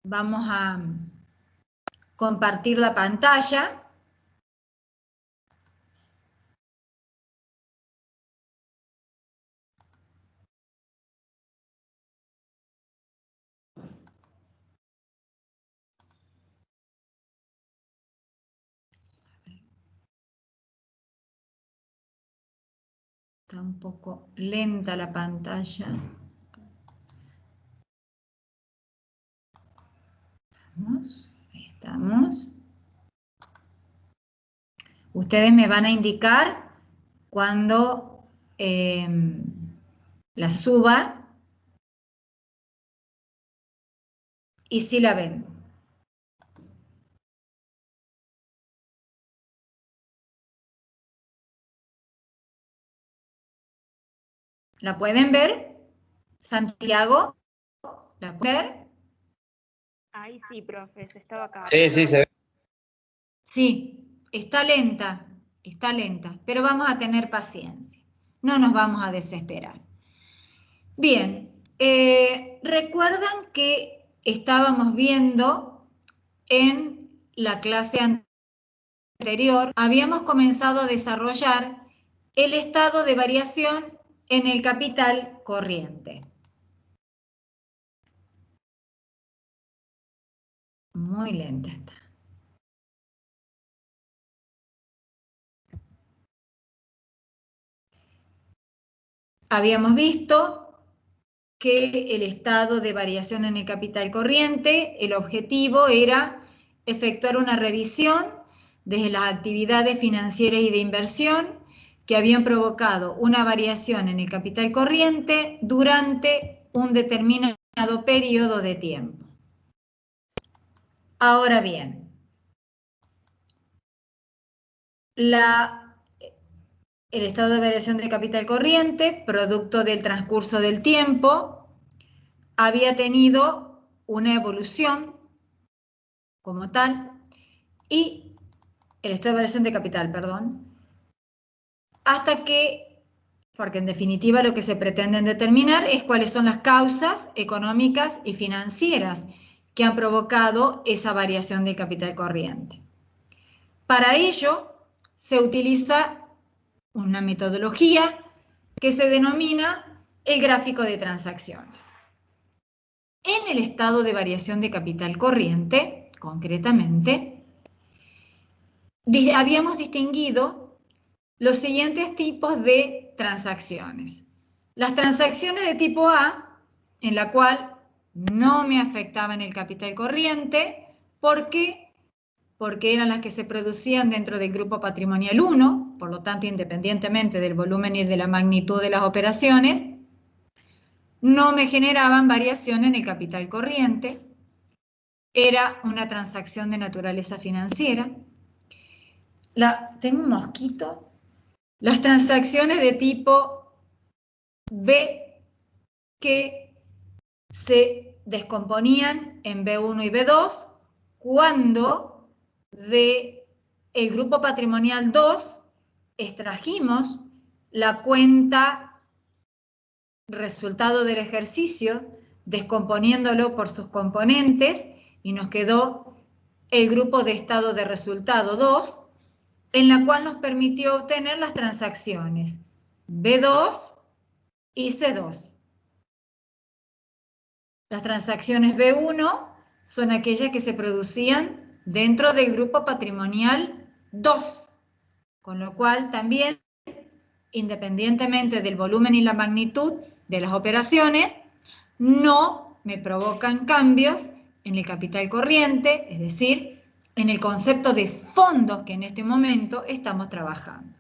Vamos a compartir la pantalla. Está un poco lenta la pantalla. Vamos, ahí estamos. Ustedes me van a indicar cuando la suba y si la ven. ¿La pueden ver? Santiago, ¿la pueden ver? Ahí sí, profe, se estaba acá. Sí, sí, se ve. Sí, está lenta, pero vamos a tener paciencia. No nos vamos a desesperar. Bien, recuerdan que estábamos viendo en la clase anterior, habíamos comenzado a desarrollar el estado de variación en el capital corriente. Muy lenta está. Habíamos visto que el estado de variación en el capital corriente, el objetivo era efectuar una revisión desde las actividades financieras y de inversión que habían provocado una variación en el capital corriente durante un determinado periodo de tiempo. Ahora bien, el estado de variación de capital corriente, producto del transcurso del tiempo, había tenido una evolución como tal, y el estado de variación de capital, perdón, hasta que, porque en definitiva lo que se pretenden determinar es cuáles son las causas económicas y financieras que han provocado esa variación del capital corriente. Para ello se utiliza una metodología que se denomina el gráfico de transacciones. En el estado de variación de capital corriente, concretamente, habíamos distinguido los siguientes tipos de transacciones. Las transacciones de tipo A, en la cual no me afectaban el capital corriente, ¿por qué? Porque eran las que se producían dentro del grupo patrimonial 1, por lo tanto, independientemente del volumen y de la magnitud de las operaciones, no me generaban variación en el capital corriente, era una transacción de naturaleza financiera. Tengo un mosquito. Las transacciones de tipo B que se descomponían en B1 y B2 cuando del grupo patrimonial 2 extrajimos la cuenta resultado del ejercicio descomponiéndolo por sus componentes y nos quedó el grupo de estado de resultado 2, en la cual nos permitió obtener las transacciones B2 y C2. Las transacciones B1 son aquellas que se producían dentro del grupo patrimonial 2, con lo cual también, independientemente del volumen y la magnitud de las operaciones, no me provocan cambios en el capital corriente, es decir, en el concepto de fondos que en este momento estamos trabajando.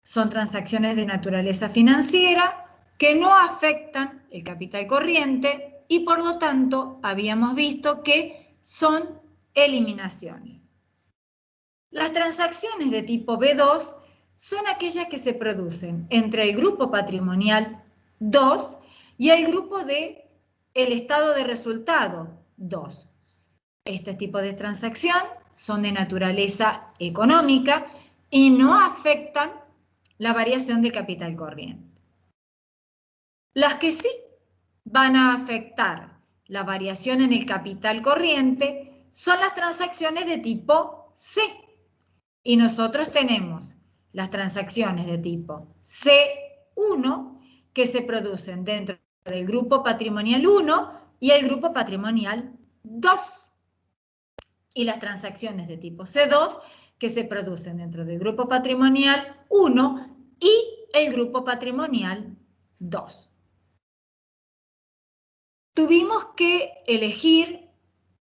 Son transacciones de naturaleza financiera que no afectan el capital corriente y por lo tanto habíamos visto que son eliminaciones. Las transacciones de tipo B2 son aquellas que se producen entre el grupo patrimonial 2 y el grupo de el estado de resultado 2. Este tipo de transacción son de naturaleza económica y no afectan la variación de capital corriente. Las que sí van a afectar la variación en el capital corriente, son las transacciones de tipo C. Y nosotros tenemos las transacciones de tipo C1 que se producen dentro del grupo patrimonial 1 y el grupo patrimonial 2. Y las transacciones de tipo C2 que se producen dentro del grupo patrimonial 1 y el grupo patrimonial 2. Tuvimos que elegir,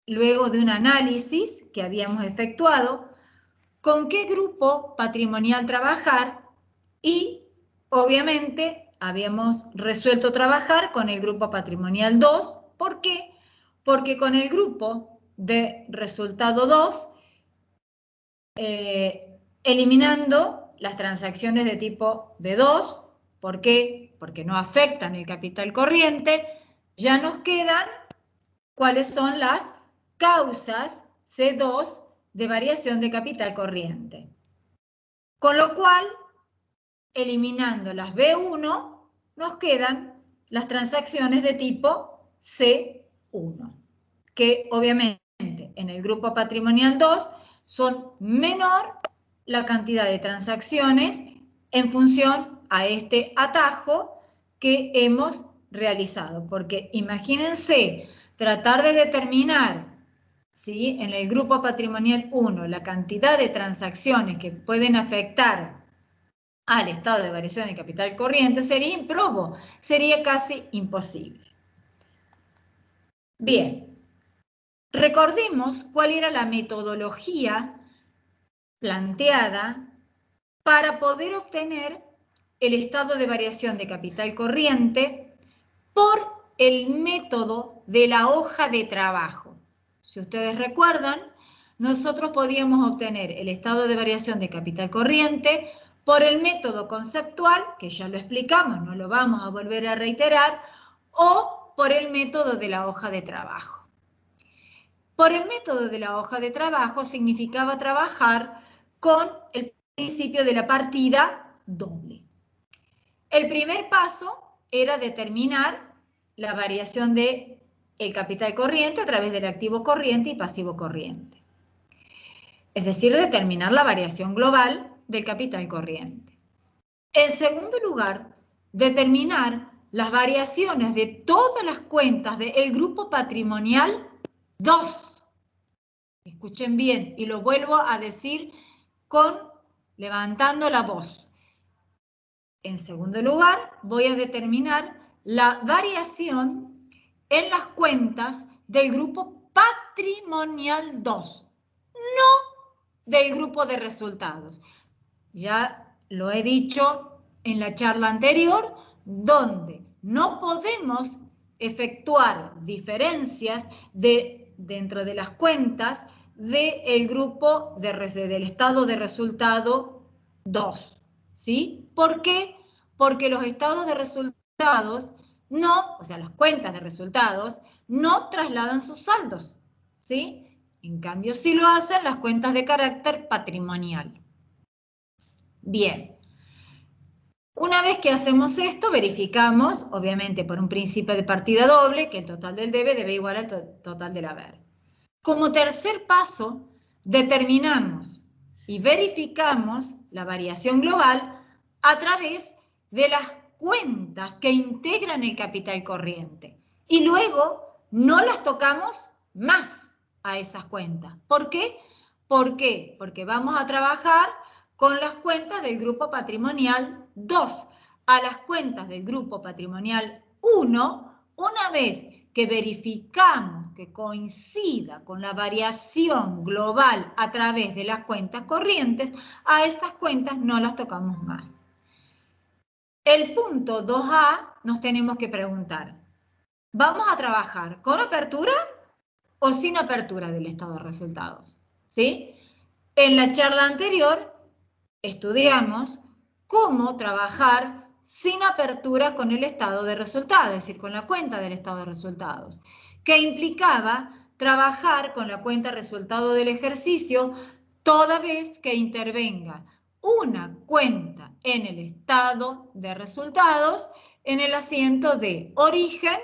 luego de un análisis que habíamos efectuado, con qué grupo patrimonial trabajar y, obviamente, habíamos resuelto trabajar con el grupo patrimonial 2. ¿Por qué? Porque con el grupo de resultado 2, eliminando las transacciones de tipo B2, ¿por qué? Porque no afectan el capital corriente, ya nos quedan cuáles son las causas C2 de variación de capital corriente. Con lo cual, eliminando las B1, nos quedan las transacciones de tipo C1, que obviamente en el grupo patrimonial 2 son menor la cantidad de transacciones en función a este atajo que hemos realizado. Porque imagínense tratar de determinar, ¿sí?, en el grupo patrimonial 1 la cantidad de transacciones que pueden afectar al estado de variación de capital corriente, sería improbo, sería casi imposible. Bien, recordemos cuál era la metodología planteada para poder obtener el estado de variación de capital corriente por el método de la hoja de trabajo. Si ustedes recuerdan, nosotros podíamos obtener el estado de variación de capital corriente por el método conceptual, que ya lo explicamos, no lo vamos a volver a reiterar, o por el método de la hoja de trabajo. Por el método de la hoja de trabajo significaba trabajar con el principio de la partida doble. El primer paso era determinar la variación del capital corriente a través del activo corriente y pasivo corriente. Es decir, determinar la variación global del capital corriente. En segundo lugar, determinar las variaciones de todas las cuentas del grupo patrimonial 2. Escuchen bien, y lo vuelvo a decir levantando la voz. En segundo lugar, voy a determinar la variación en las cuentas del grupo patrimonial 2, no del grupo de resultados. Ya lo he dicho en la charla anterior, donde no podemos efectuar diferencias dentro de las cuentas del grupo del estado de resultado 2. ¿Sí? ¿Por qué? Porque los estados de resultados no, o sea, las cuentas de resultados no trasladan sus saldos. ¿Sí? En cambio, sí lo hacen las cuentas de carácter patrimonial. Bien. Una vez que hacemos esto, verificamos, obviamente por un principio de partida doble, que el total del debe igual al total del haber. Como tercer paso, determinamos y verificamos la variación global a través de las cuentas que integran el capital corriente. Y luego no las tocamos más a esas cuentas. ¿Por qué? ¿Por qué? Porque vamos a trabajar con las cuentas del grupo patrimonial 2. A las cuentas del grupo patrimonial 1, una vez que verificamos que coincida con la variación global a través de las cuentas corrientes, a estas cuentas no las tocamos más. El punto 2A nos tenemos que preguntar, ¿vamos a trabajar con apertura o sin apertura del estado de resultados? ¿Sí? En la charla anterior estudiamos cómo trabajar sin apertura con el estado de resultados, es decir, con la cuenta del estado de resultados, que implicaba trabajar con la cuenta resultado del ejercicio toda vez que intervenga una cuenta en el estado de resultados. En el asiento de origen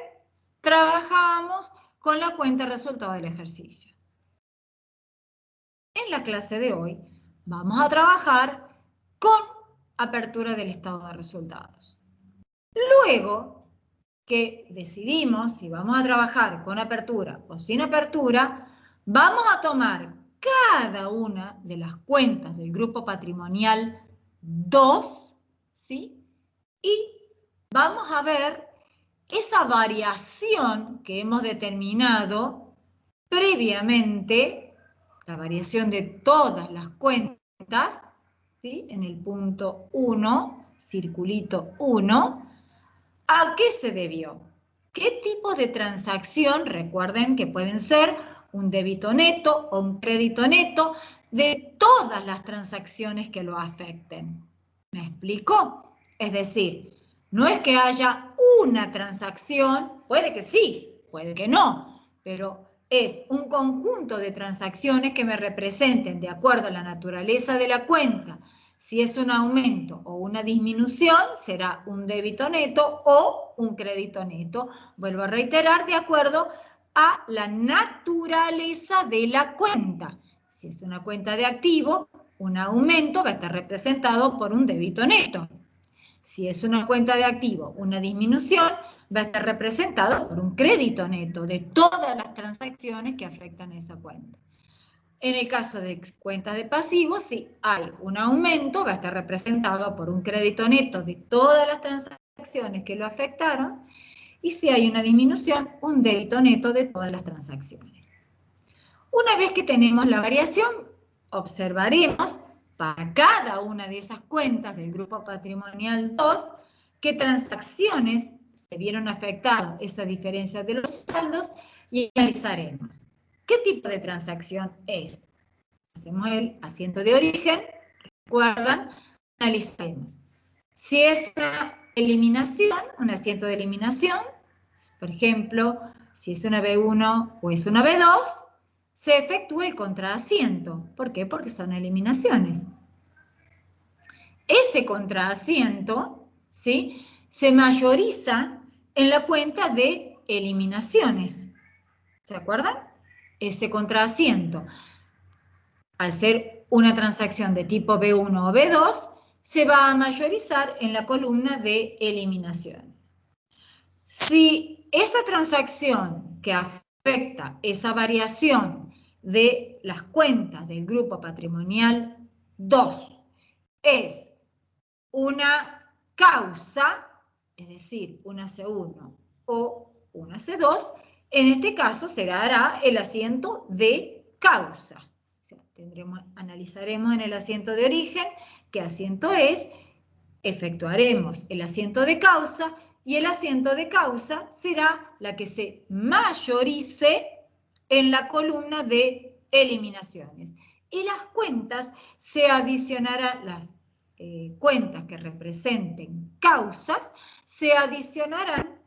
trabajábamos con la cuenta resultado del ejercicio. En la clase de hoy vamos a trabajar con apertura del estado de resultados. Luego que decidimos si vamos a trabajar con apertura o sin apertura, vamos a tomar cada una de las cuentas del grupo patrimonial 2, ¿sí? Y vamos a ver esa variación que hemos determinado previamente, la variación de todas las cuentas, ¿sí? En el punto 1, circulito 1, ¿a qué se debió? ¿Qué tipo de transacción? Recuerden que pueden ser un débito neto o un crédito neto de todas las transacciones que lo afecten. ¿Me explico? Es decir, no es que haya una transacción, puede que sí, puede que no, pero es un conjunto de transacciones que me representen de acuerdo a la naturaleza de la cuenta. Si es un aumento o una disminución, será un débito neto o un crédito neto. Vuelvo a reiterar, de acuerdo a la naturaleza de la cuenta. Si es una cuenta de activo, un aumento va a estar representado por un débito neto. Si es una cuenta de activo, una disminución va a estar representado por un crédito neto de todas las transacciones que afectan a esa cuenta. En el caso de cuentas de pasivos, si hay un aumento, va a estar representado por un crédito neto de todas las transacciones que lo afectaron, y si hay una disminución, un débito neto de todas las transacciones. Una vez que tenemos la variación, observaremos para cada una de esas cuentas del grupo patrimonial 2 qué transacciones se vieron afectadas esa diferencia de los saldos y analizaremos. ¿Qué tipo de transacción es? Hacemos el asiento de origen, recuerdan, analizaremos. Si es una eliminación, un asiento de eliminación, por ejemplo, si es una B1 o es una B2, se efectúa el contraasiento. ¿Por qué? Porque son eliminaciones. Ese contraasiento, ¿sí?, se mayoriza en la cuenta de eliminaciones. ¿Se acuerdan? Ese contraasiento, al ser una transacción de tipo B1 o B2, se va a mayorizar en la columna de eliminaciones. Si esa transacción que afecta esa variación de las cuentas del grupo patrimonial 2 es una causa, es decir, una C1 o una C2, en este caso se dará el asiento de causa. O sea, analizaremos en el asiento de origen qué asiento es, efectuaremos el asiento de causa y el asiento de causa será la que se mayorice en la columna de eliminaciones. Y las cuentas se adicionarán, las cuentas que representen causas, se adicionarán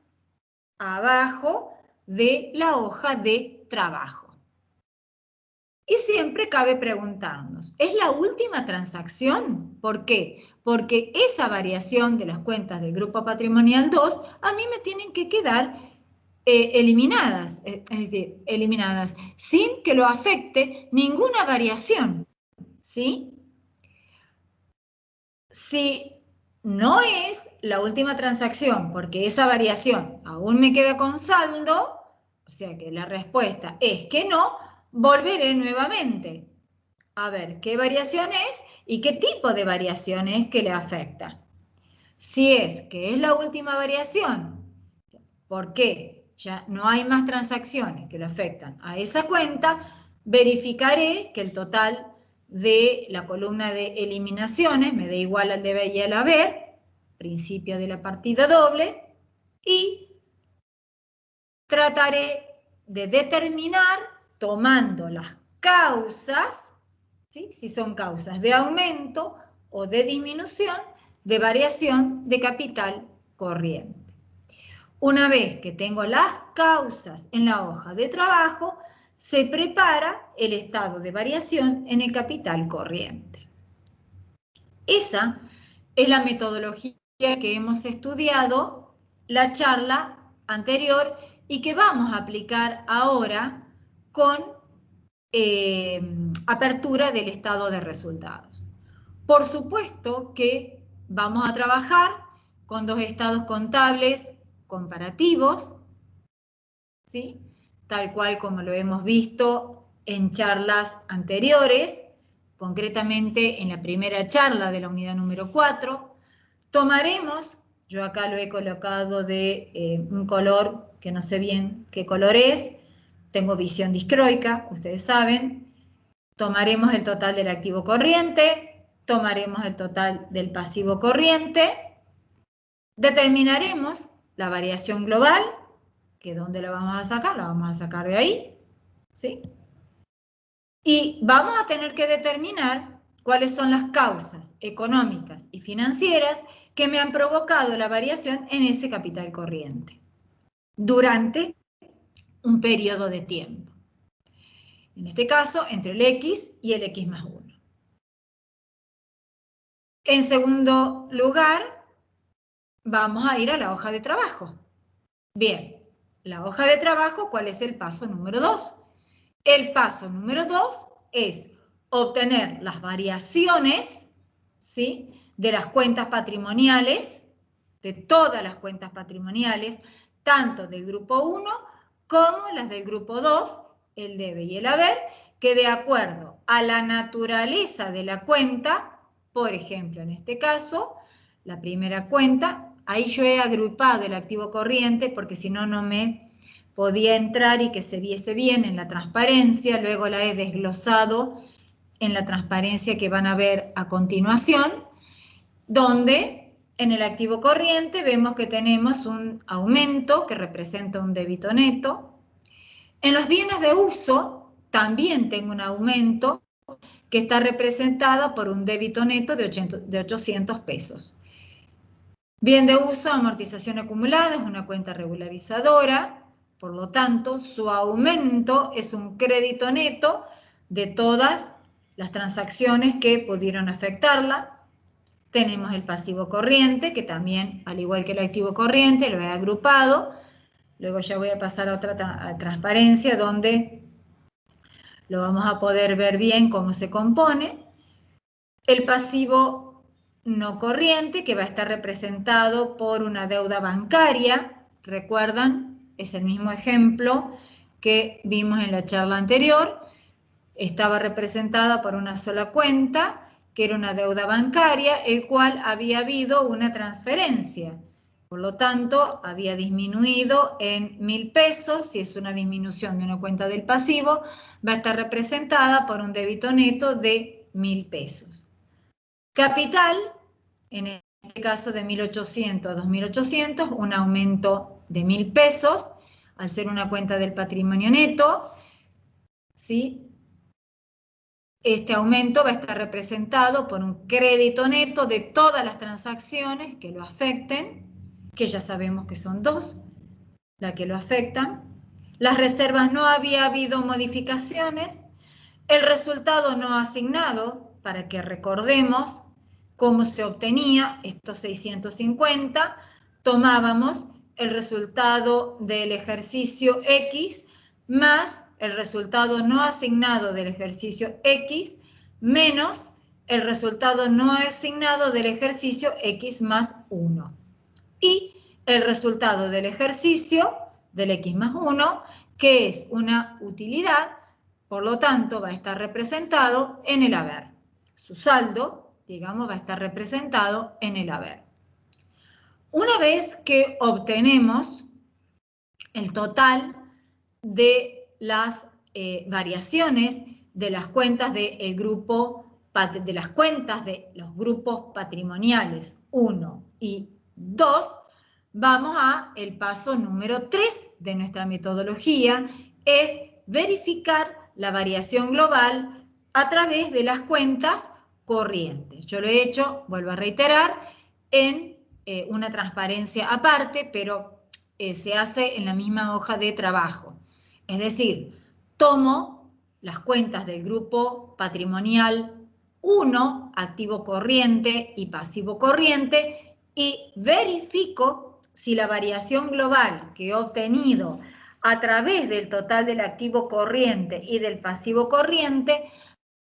abajo de la hoja de trabajo. Y siempre cabe preguntarnos, ¿es la última transacción? ¿Por qué? Porque esa variación de las cuentas del grupo patrimonial 2 a mí me tienen que quedar eliminadas, es decir, eliminadas sin que lo afecte ninguna variación, ¿sí? Si no es la última transacción porque esa variación aún me queda con saldo, o sea que la respuesta es que no, volveré nuevamente a ver qué variación es y qué tipo de variación es que le afecta. Si es que es la última variación, porque ya no hay más transacciones que le afectan a esa cuenta, verificaré que el total de la columna de eliminaciones me dé igual al debe y al haber, principio de la partida doble, y trataré de determinar, tomando las causas, ¿sí?, si son causas de aumento o de disminución, de variación de capital corriente. Una vez que tengo las causas en la hoja de trabajo, se prepara el estado de variación en el capital corriente. Esa es la metodología que hemos estudiado la charla anterior y que vamos a aplicar ahora con apertura del estado de resultados. Por supuesto que vamos a trabajar con dos estados contables comparativos, ¿sí? Tal cual como lo hemos visto en charlas anteriores, concretamente en la primera charla de la unidad número 4, tomaremos, yo acá lo he colocado de un color que no sé bien qué color es, tengo visión discroica, ustedes saben, tomaremos el total del activo corriente, tomaremos el total del pasivo corriente, determinaremos la variación global, que ¿dónde la vamos a sacar? La vamos a sacar de ahí, ¿sí? Y vamos a tener que determinar cuáles son las causas económicas y financieras que me han provocado la variación en ese capital corriente durante un periodo de tiempo. En este caso, entre el X y el X más 1. En segundo lugar, vamos a ir a la hoja de trabajo. Bien, la hoja de trabajo, ¿cuál es el paso número 2? El paso número 2 es obtener las variaciones, ¿sí?, de las cuentas patrimoniales, de todas las cuentas patrimoniales, tanto del grupo 1 como las del grupo 2, el debe y el haber, que de acuerdo a la naturaleza de la cuenta, por ejemplo, en este caso, la primera cuenta, ahí yo he agrupado el activo corriente porque si no, no me podía entrar y que se viese bien en la transparencia, luego la he desglosado en la transparencia que van a ver a continuación, donde en el activo corriente vemos que tenemos un aumento que representa un débito neto. En los bienes de uso también tengo un aumento que está representado por un débito neto de 800 pesos. Bien de uso, amortización acumulada, es una cuenta regularizadora, por lo tanto, su aumento es un crédito neto de todas las transacciones que pudieron afectarla. Tenemos el pasivo corriente, que también, al igual que el activo corriente, lo he agrupado. Luego ya voy a pasar a otra transparencia donde lo vamos a poder ver bien cómo se compone. El pasivo no corriente, que va a estar representado por una deuda bancaria, ¿recuerdan? Es el mismo ejemplo que vimos en la charla anterior. Estaba representada por una sola cuenta, que era una deuda bancaria, el cual había habido una transferencia. Por lo tanto, había disminuido en 1.000 pesos, si es una disminución de una cuenta del pasivo, va a estar representada por un débito neto de 1.000 pesos. Capital, en este caso de 1.800 a 2.800, un aumento de 1.000 pesos, al ser una cuenta del patrimonio neto, ¿sí? Este aumento va a estar representado por un crédito neto de todas las transacciones que lo afecten, que ya sabemos que son 2 las que lo afectan. Las reservas no había habido modificaciones. El resultado no asignado, para que recordemos cómo se obtenía estos 650, tomábamos el resultado del ejercicio X más el resultado no asignado del ejercicio X menos el resultado no asignado del ejercicio X más 1. Y el resultado del ejercicio del X más 1, que es una utilidad, por lo tanto va a estar representado en el haber. Su saldo, digamos, va a estar representado en el haber. Una vez que obtenemos el total de las variaciones de las cuentas del grupo, de las cuentas de los grupos patrimoniales 1 y 2, vamos al paso número 3 de nuestra metodología, es verificar la variación global a través de las cuentas corrientes. Yo lo he hecho, vuelvo a reiterar, en una transparencia aparte, pero se hace en la misma hoja de trabajo. Es decir, tomo las cuentas del grupo patrimonial 1, activo corriente y pasivo corriente, y verifico si la variación global que he obtenido a través del total del activo corriente y del pasivo corriente,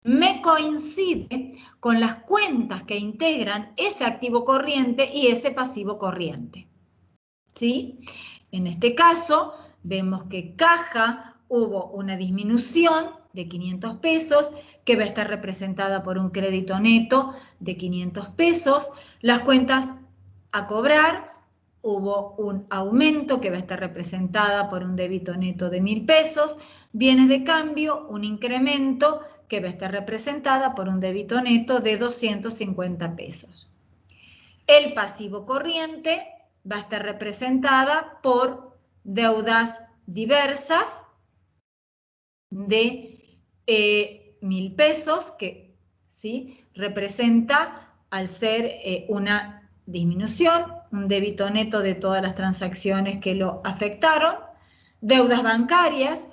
me coincide con las cuentas que integran ese activo corriente y ese pasivo corriente. ¿Sí? En este caso, vemos que caja hubo una disminución de 500 pesos, que va a estar representada por un crédito neto de 500 pesos. Las cuentas a cobrar, hubo un aumento que va a estar representada por un débito neto de 1.000 pesos. Bienes de cambio, un incremento que va a estar representada por un débito neto de 250 pesos. El pasivo corriente va a estar representada por deudas diversas de 1.000 pesos, que ¿sí? representa, al ser una disminución, un débito neto de todas las transacciones que lo afectaron. Deudas bancarias,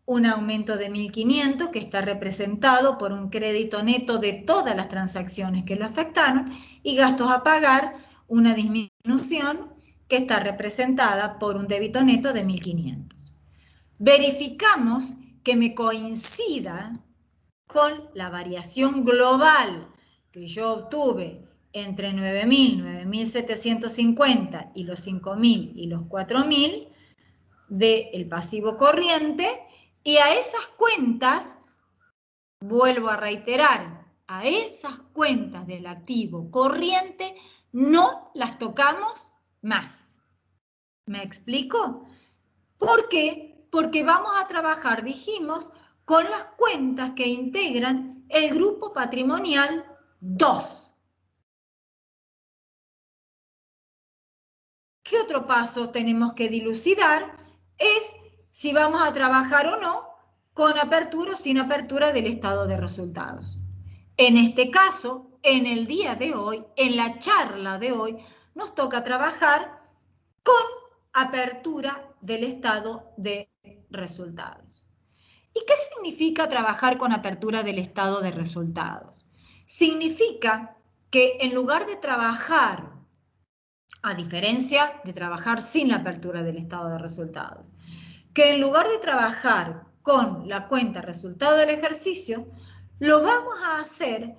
un aumento de 1.500 que está representado por un crédito neto de todas las transacciones que lo afectaron, y gastos a pagar, una disminución que está representada por un débito neto de 1.500. Verificamos que me coincida con la variación global que yo obtuve entre 9.000, 9.750 y los 5.000 y los 4.000 del pasivo corriente, y a esas cuentas, vuelvo a reiterar, a esas cuentas del activo corriente no las tocamos más. ¿Me explico? ¿Por qué? Porque vamos a trabajar, dijimos, con las cuentas que integran el grupo patrimonial 2. ¿Qué otro paso tenemos que dilucidar? Es si vamos a trabajar o no con apertura o sin apertura del estado de resultados. En este caso, en el día de hoy, en la charla de hoy, nos toca trabajar con apertura del estado de resultados. ¿Y qué significa trabajar con apertura del estado de resultados? Significa que en lugar de trabajar, a diferencia de trabajar sin la apertura del estado de resultados, que en lugar de trabajar con la cuenta resultado del ejercicio, lo vamos a hacer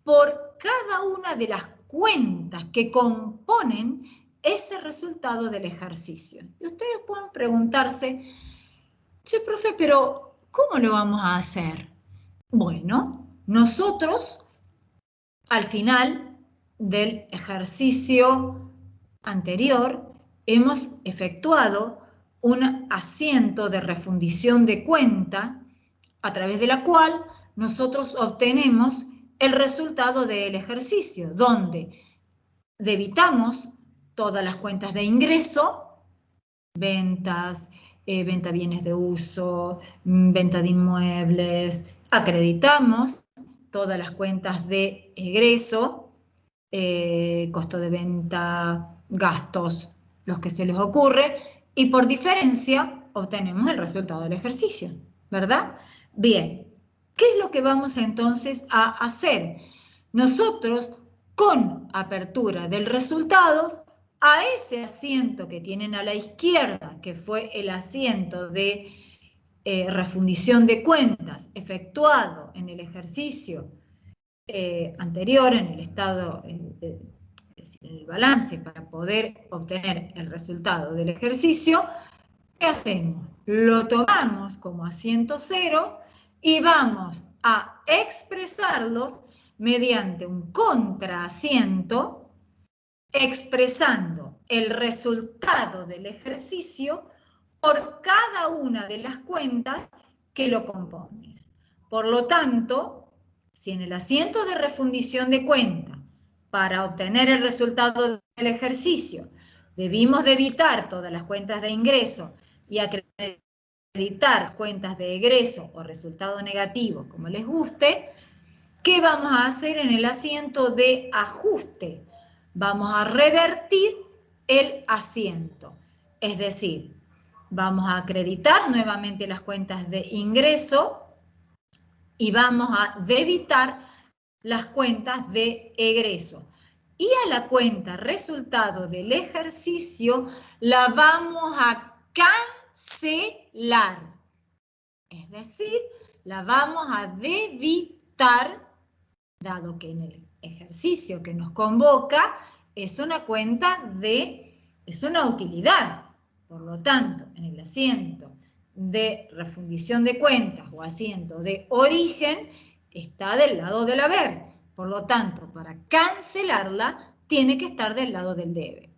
por cada una de las cuentas que componen ese resultado del ejercicio. Y ustedes pueden preguntarse, che, profe, pero ¿cómo lo vamos a hacer? Bueno, nosotros al final del ejercicio anterior hemos efectuado un asiento de refundición de cuenta a través de la cual nosotros obtenemos el resultado del ejercicio, donde debitamos todas las cuentas de ingreso, ventas, venta de bienes de uso, venta de inmuebles, acreditamos todas las cuentas de egreso, costo de venta, gastos, los que se les ocurre, y por diferencia obtenemos el resultado del ejercicio, ¿verdad? Bien, ¿qué es lo que vamos entonces a hacer? Nosotros, con apertura del resultado, a ese asiento que tienen a la izquierda, que fue el asiento de refundición de cuentas efectuado en el ejercicio anterior, en el estado, es decir, en el balance, para poder obtener el resultado del ejercicio, ¿qué hacemos? Lo tomamos como asiento cero y vamos a expresarlos mediante un contraasiento, expresando el resultado del ejercicio por cada una de las cuentas que lo componen. Por lo tanto, si en el asiento de refundición de cuenta, para obtener el resultado del ejercicio, debimos debitar todas las cuentas de ingreso y acreditar cuentas de egreso o resultado negativo, como les guste, ¿qué vamos a hacer en el asiento de ajuste? Vamos a revertir el asiento, es decir, vamos a acreditar nuevamente las cuentas de ingreso y vamos a debitar las cuentas de egreso. Y a la cuenta resultado del ejercicio la vamos a cancelar. cancelar. Es decir, la vamos a debitar, dado que en el ejercicio que nos convoca es una es una utilidad. Por lo tanto, en el asiento de refundición de cuentas o asiento de origen está del lado del haber. Por lo tanto, para cancelarla, tiene que estar del lado del debe.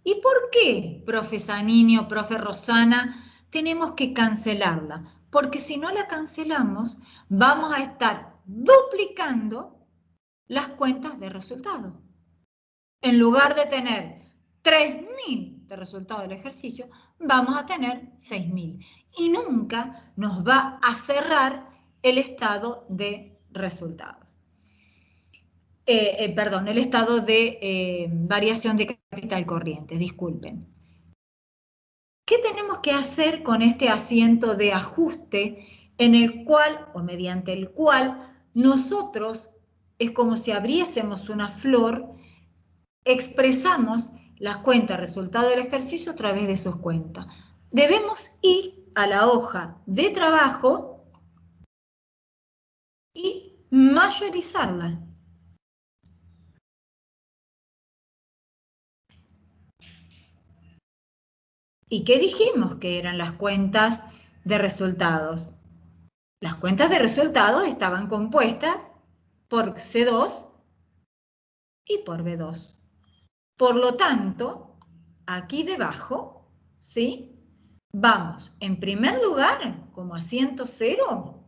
¿Y por qué, profe Zanini o profe Rosana, tenemos que cancelarla? Porque si no la cancelamos, vamos a estar duplicando las cuentas de resultado. En lugar de tener 3.000 de resultado del ejercicio, vamos a tener 6.000. Y nunca nos va a cerrar el estado de resultados. Perdón, el estado de variación de capital corriente, disculpen. ¿Qué tenemos que hacer con este asiento de ajuste en el cual, o mediante el cual, nosotros, es como si abriésemos una flor, expresamos las cuentas resultado del ejercicio a través de sus cuentas? Debemos ir a la hoja de trabajo y mayorizarla. ¿Y qué dijimos que eran las cuentas de resultados? Las cuentas de resultados estaban compuestas por C2 y por B2. Por lo tanto, aquí debajo, ¿sí? Vamos, en primer lugar, como asiento 0,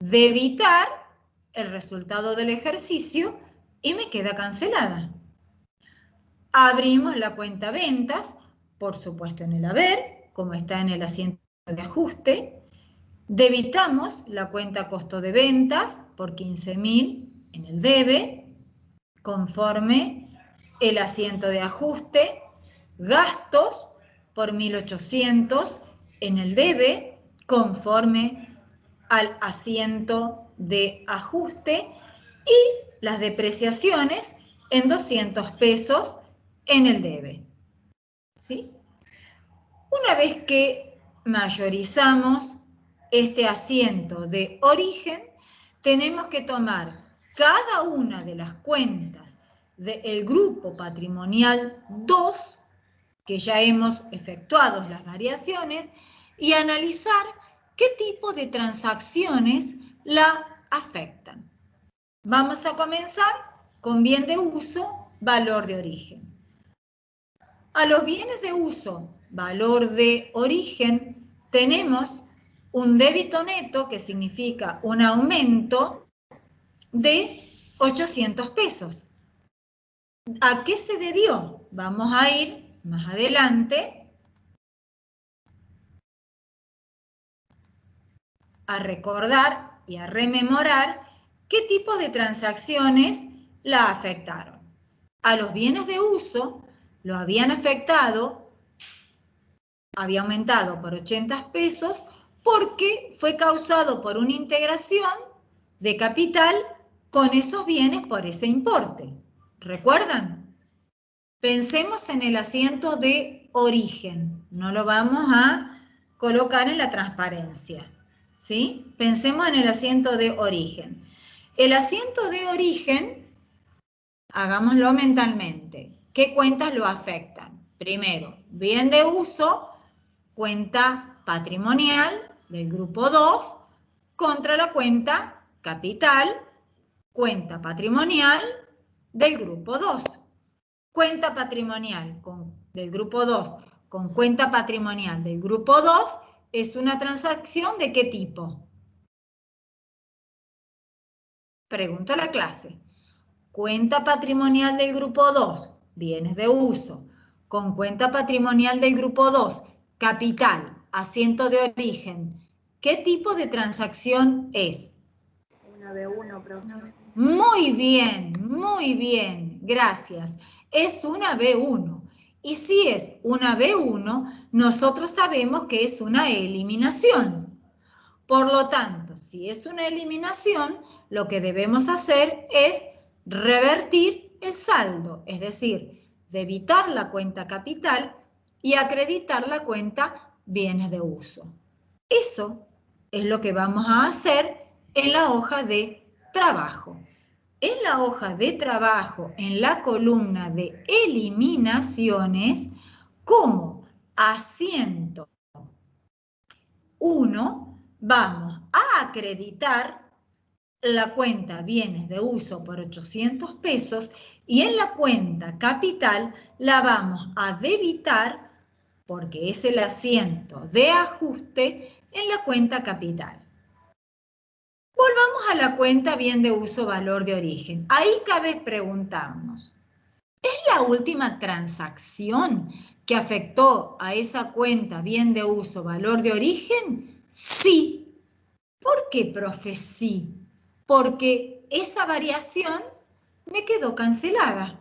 debitar el resultado del ejercicio y me queda cancelada. Abrimos la cuenta ventas, por supuesto en el haber, como está en el asiento de ajuste. Debitamos la cuenta costo de ventas por 15.000 en el debe, conforme el asiento de ajuste. Gastos por 1.800 en el debe, conforme al asiento de ajuste. Y las depreciaciones en 200 pesos en el debe. ¿Sí? Una vez que mayorizamos este asiento de origen, tenemos que tomar cada una de las cuentas del grupo patrimonial 2, que ya hemos efectuado las variaciones, y analizar qué tipo de transacciones la afectan. Vamos a comenzar con bien de uso, valor de origen. A los bienes de uso, valor de origen, tenemos un débito neto, que significa un aumento de 800 pesos. ¿A qué se debió? Vamos a ir más adelante a recordar y a rememorar qué tipo de transacciones la afectaron. A los bienes de uso lo habían afectado, había aumentado por 80 pesos porque fue causado por una integración de capital con esos bienes por ese importe. ¿Recuerdan? Pensemos en el asiento de origen. No lo vamos a colocar en la transparencia. ¿Sí? Pensemos en el asiento de origen. El asiento de origen, hagámoslo mentalmente. ¿Qué cuentas lo afectan? Primero, bien de uso, cuenta patrimonial del grupo 2 contra la cuenta capital, cuenta patrimonial del grupo 2. Cuenta patrimonial del grupo 2 con cuenta patrimonial del grupo 2 es una transacción ¿de qué tipo? Pregunto a la clase. Cuenta patrimonial del grupo 2, bienes de uso, con cuenta patrimonial del grupo 2, capital, asiento de origen. ¿Qué tipo de transacción es? Una B1, profe. Muy bien, gracias. Es una B1. Y si es una B1, nosotros sabemos que es una eliminación. Por lo tanto, si es una eliminación, lo que debemos hacer es revertir el saldo, es decir, debitar la cuenta capital y acreditar la cuenta bienes de uso. Eso es lo que vamos a hacer en la hoja de trabajo. En la hoja de trabajo, en la columna de eliminaciones, como asiento 1, vamos a acreditar la cuenta bienes de uso por 800 pesos y en la cuenta capital la vamos a debitar porque es el asiento de ajuste en la cuenta capital. Volvamos a la cuenta bien de uso valor de origen. Ahí cabe preguntarnos, ¿es la última transacción que afectó a esa cuenta bien de uso valor de origen? Sí. ¿Por qué, profe? Sí. Porque esa variación me quedó cancelada.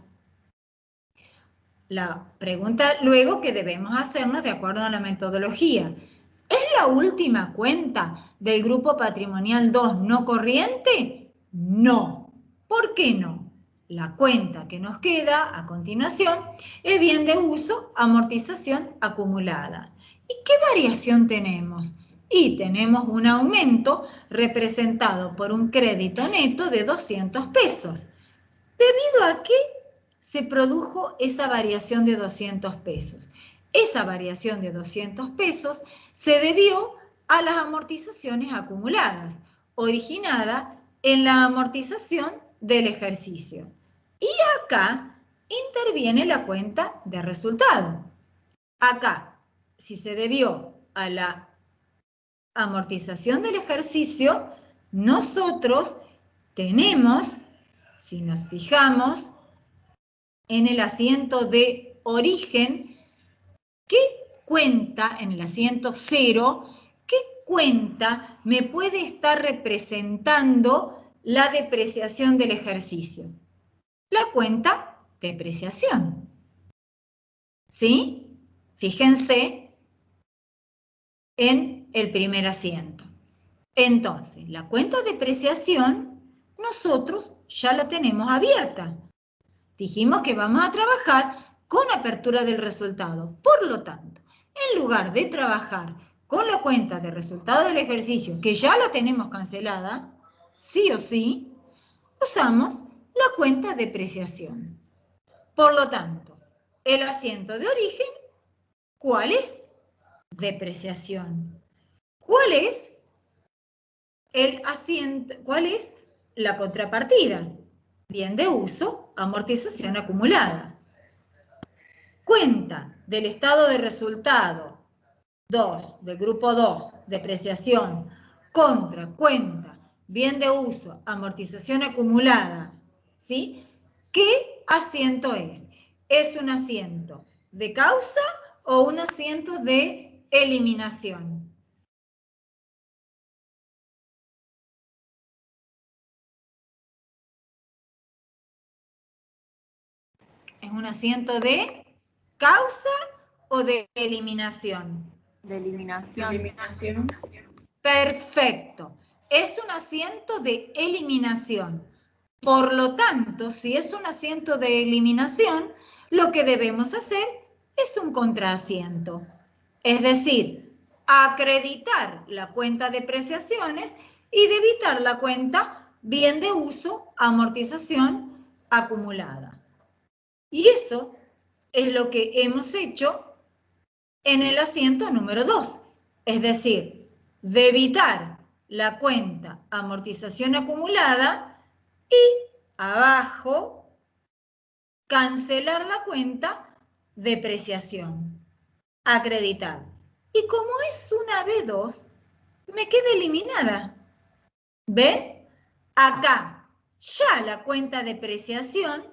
La pregunta luego que debemos hacernos de acuerdo a la metodología. ¿Es la última cuenta del grupo patrimonial 2 no corriente? No. ¿Por qué no? La cuenta que nos queda a continuación es bien de uso, amortización acumulada. ¿Y qué variación tenemos? Y tenemos un aumento representado por un crédito neto de 200 pesos. ¿Debido a qué se produjo esa variación de 200 pesos? Esa variación de 200 pesos se debió a las amortizaciones acumuladas, originada en la amortización del ejercicio. Y acá interviene la cuenta de resultado. Acá, si se debió a la amortización del ejercicio, nosotros tenemos, si nos fijamos, en el asiento de origen, ¿qué cuenta, en el asiento 0, qué cuenta me puede estar representando la depreciación del ejercicio? La cuenta depreciación. ¿Sí? Fíjense en el primer asiento. Entonces, la cuenta depreciación nosotros ya la tenemos abierta. Dijimos que vamos a trabajar con apertura del resultado. Por lo tanto, en lugar de trabajar con la cuenta de resultado del ejercicio, que ya la tenemos cancelada, sí o sí, usamos la cuenta de depreciación. Por lo tanto, el asiento de origen, ¿cuál es? Depreciación. ¿Cuál es el asiento? ¿Cuál es la contrapartida? Bien de uso, amortización acumulada. Cuenta del estado de resultado 2, del grupo 2, depreciación, contra cuenta, bien de uso, amortización acumulada, ¿sí? ¿Qué asiento es? ¿Es un asiento de causa o un asiento de eliminación? ¿Es un asiento de causa o de eliminación? De eliminación. Eliminación. Perfecto. Es un asiento de eliminación. Por lo tanto, si es un asiento de eliminación, lo que debemos hacer es un contraasiento. Es decir, acreditar la cuenta de depreciaciones y debitar la cuenta bien de uso, amortización acumulada. Y eso es lo que hemos hecho en el asiento número 2. Es decir, debitar la cuenta amortización acumulada y abajo cancelar la cuenta depreciación. Acreditar. Y como es una B2, me queda eliminada. ¿Ven? Acá ya la cuenta depreciación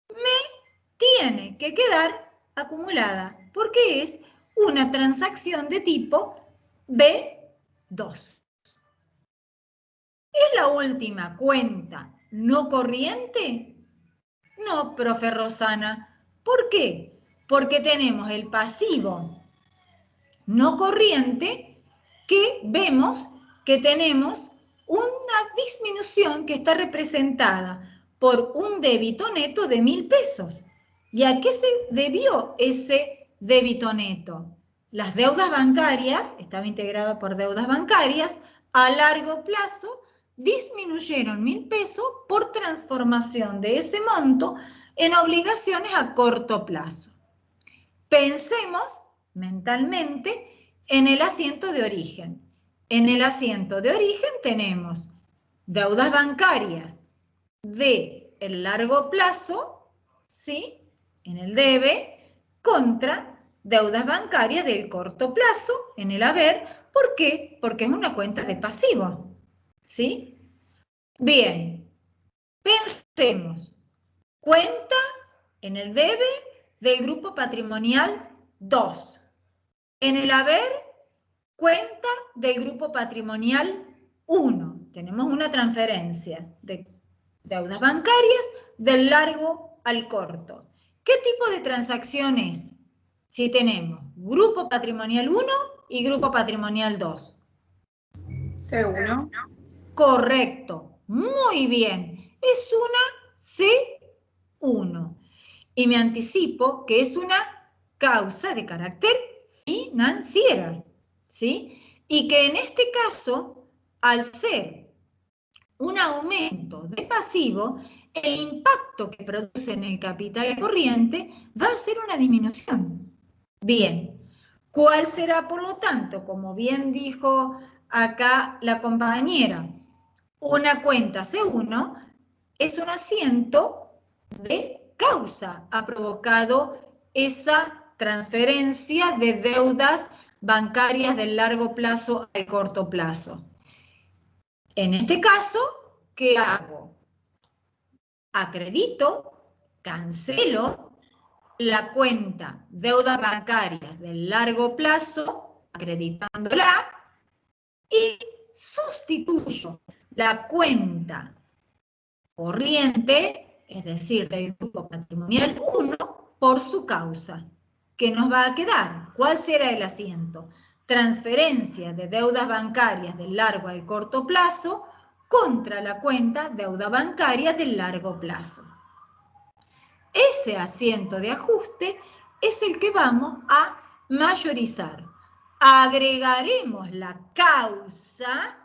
me tiene que quedar acumulada, porque es una transacción de tipo B2. ¿Es la última cuenta no corriente? No, profe Rosana. ¿Por qué? Porque tenemos el pasivo no corriente que vemos que tenemos una disminución que está representada por un débito neto de 1.000 pesos. ¿Y a qué se debió ese débito neto? las deudas bancarias, estaba integrado por deudas bancarias, a largo plazo disminuyeron 1.000 pesos por transformación de ese monto en obligaciones a corto plazo. Pensemos mentalmente en el asiento de origen. En el asiento de origen tenemos deudas bancarias de el largo plazo, ¿sí? En el debe, contra deudas bancarias del corto plazo, en el haber. ¿Por qué? Porque es una cuenta de pasivo, ¿sí? Bien, pensemos. Cuenta en el debe del grupo patrimonial 2. En el haber, cuenta del grupo patrimonial 1. Tenemos una transferencia de deudas bancarias del largo al corto. ¿Qué tipo de transacción es? Si tenemos grupo patrimonial 1 y grupo patrimonial 2. C1. Correcto, muy bien. Es una C1. Y me anticipo que es una causa de carácter financiera, ¿sí? Y que en este caso, al ser un aumento de pasivo, el impacto que produce en el capital corriente va a ser una disminución. Bien, ¿cuál será, por lo tanto, como bien dijo acá la compañera, una cuenta C1 es un asiento de causa, ha provocado esa transferencia de deudas bancarias del largo plazo al corto plazo. En este caso, ¿qué hago? Acredito, cancelo la cuenta deudas bancarias del largo plazo, acreditándola, y sustituyo la cuenta corriente, es decir, del grupo patrimonial 1, por su causa. ¿Qué nos va a quedar? ¿Cuál será el asiento? Transferencia de deudas bancarias del largo al corto plazo contra la cuenta deuda bancaria del largo plazo. Ese asiento de ajuste es el que vamos a mayorizar. Agregaremos la causa,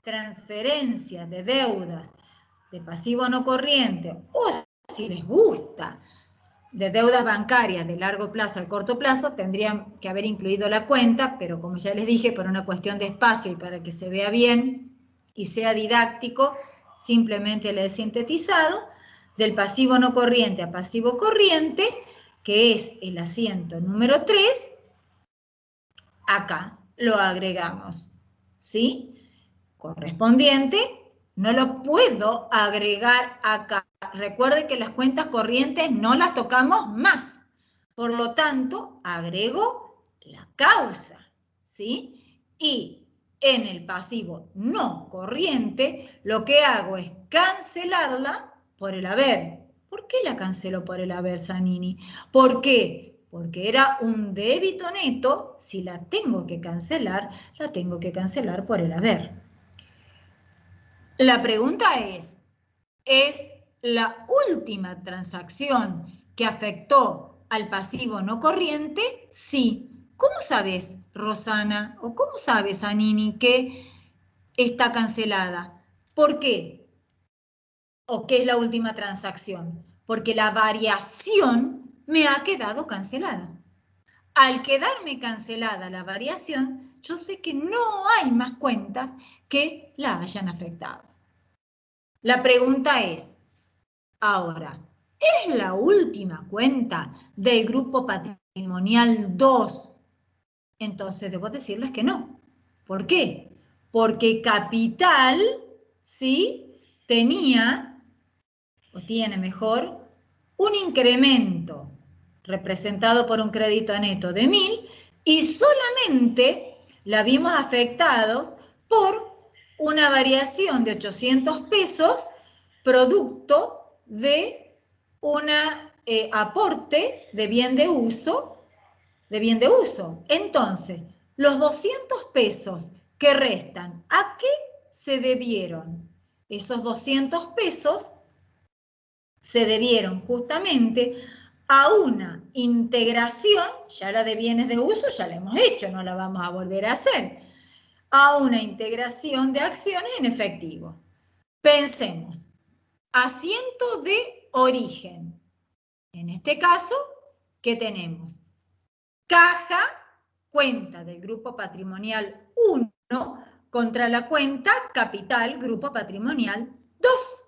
transferencia de deudas de pasivo no corriente, o si les gusta, de deudas bancarias de largo plazo al corto plazo, tendrían que haber incluido la cuenta, pero como ya les dije, por una cuestión de espacio y para que se vea bien y sea didáctico, simplemente le he sintetizado, del pasivo no corriente a pasivo corriente, que es el asiento número 3, acá lo agregamos, ¿sí? Correspondiente, no lo puedo agregar acá. Recuerde que las cuentas corrientes no las tocamos más. Por lo tanto, agrego la causa, ¿sí? Y en el pasivo no corriente, lo que hago es cancelarla por el haber. ¿Por qué la cancelo por el haber, Zanini? ¿Por qué? Porque era un débito neto. Si la tengo que cancelar, la tengo que cancelar por el haber. La pregunta es la última transacción que afectó al pasivo no corriente? Sí. ¿Cómo sabes, Rosana, o cómo sabes, Anini, que está cancelada? ¿Por qué? ¿O qué es la última transacción? Porque la variación me ha quedado cancelada. Al quedarme cancelada la variación, yo sé que no hay más cuentas que la hayan afectado. La pregunta es, ahora, ¿es la última cuenta del grupo patrimonial 2? Entonces debo decirles que no. ¿Por qué? Porque Capital, ¿sí? Tenía, o tiene mejor, un incremento representado por un crédito neto de 1.000 y solamente la vimos afectados por una variación de 800 pesos producto de un aporte de bien de uso, Entonces, los 200 pesos que restan, ¿a qué se debieron? Esos 200 pesos se debieron justamente a una integración, ya la de bienes de uso ya la hemos hecho, no la vamos a volver a hacer, a una integración de acciones en efectivo. Pensemos, asiento de origen. En este caso, ¿qué tenemos? Caja, cuenta del grupo patrimonial 1 contra la cuenta capital, grupo patrimonial 2.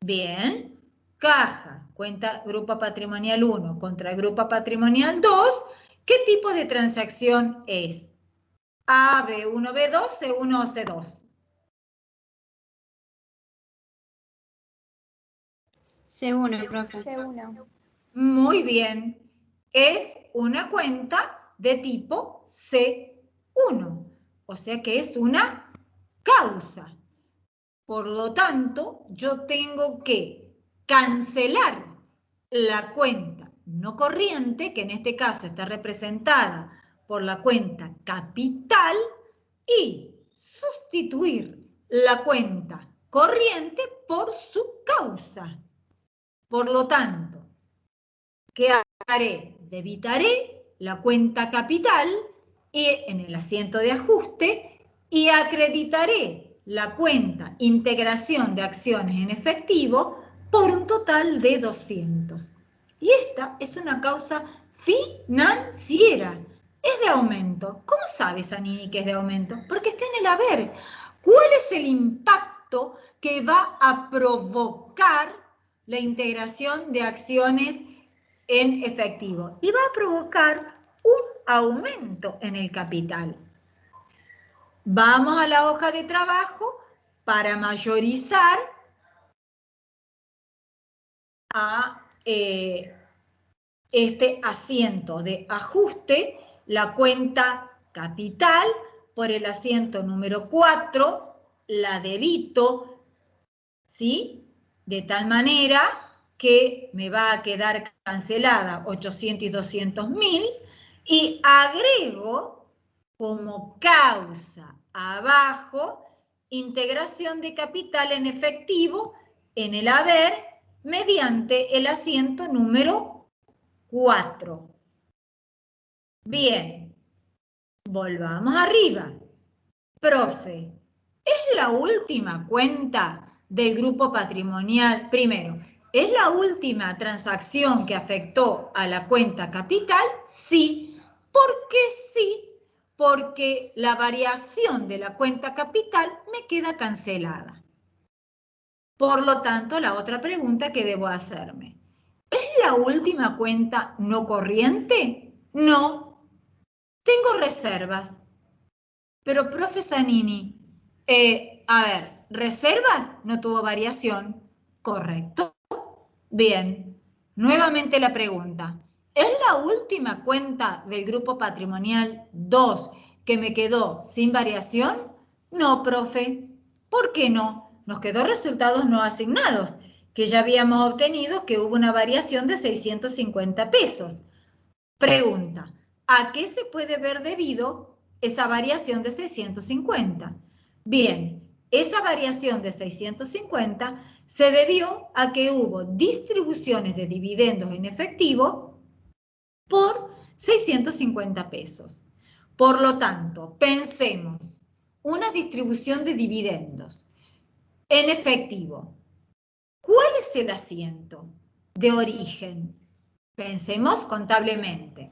Bien, caja, cuenta grupo patrimonial 1 contra grupo patrimonial 2. ¿Qué tipo de transacción es? A, B1, B2, C1 o C2. C1, profe. C1. Muy bien. Es una cuenta de tipo C1. O sea que es una causa. Por lo tanto, yo tengo que cancelar la cuenta no corriente, que en este caso está representada por la cuenta capital, y sustituir la cuenta corriente por su causa. Por lo tanto, ¿qué haré? Debitaré la cuenta capital y en el asiento de ajuste y acreditaré la cuenta integración de acciones en efectivo por un total de 200. Y esta es una causa financiera. Es de aumento. ¿Cómo sabe Zanini que es de aumento? Porque está en el haber. ¿Cuál es el impacto que va a provocar la integración de acciones en efectivo? Y va a provocar un aumento en el capital. Vamos a la hoja de trabajo para mayorizar a este asiento de ajuste, la cuenta capital por el asiento número 4, la debito, ¿sí? De tal manera que me va a quedar cancelada 800 y 200.000 y agrego como causa abajo integración de capital en efectivo en el haber mediante el asiento número 4. Bien, volvamos arriba. Profe, ¿es la última cuenta del grupo patrimonial? Primero, ¿es la última transacción que afectó a la cuenta capital? Sí. ¿Por qué sí? Porque la variación de la cuenta capital me queda cancelada. Por lo tanto, la otra pregunta que debo hacerme, ¿es la última cuenta no corriente? No. Tengo reservas. Pero, profe Zanini, a ver, reservas no tuvo variación, ¿correcto? Bien, nuevamente la pregunta. ¿Es la última cuenta del grupo patrimonial 2 que me quedó sin variación? No, profe. ¿Por qué no? Nos quedó resultados no asignados, que ya habíamos obtenido que hubo una variación de 650 pesos. Pregunta, ¿a qué se puede ver debido esa variación de 650? Bien, esa variación de 650 se debió a que hubo distribuciones de dividendos en efectivo por 650 pesos. Por lo tanto, pensemos, una distribución de dividendos en efectivo. ¿Cuál es el asiento de origen? Pensemos contablemente.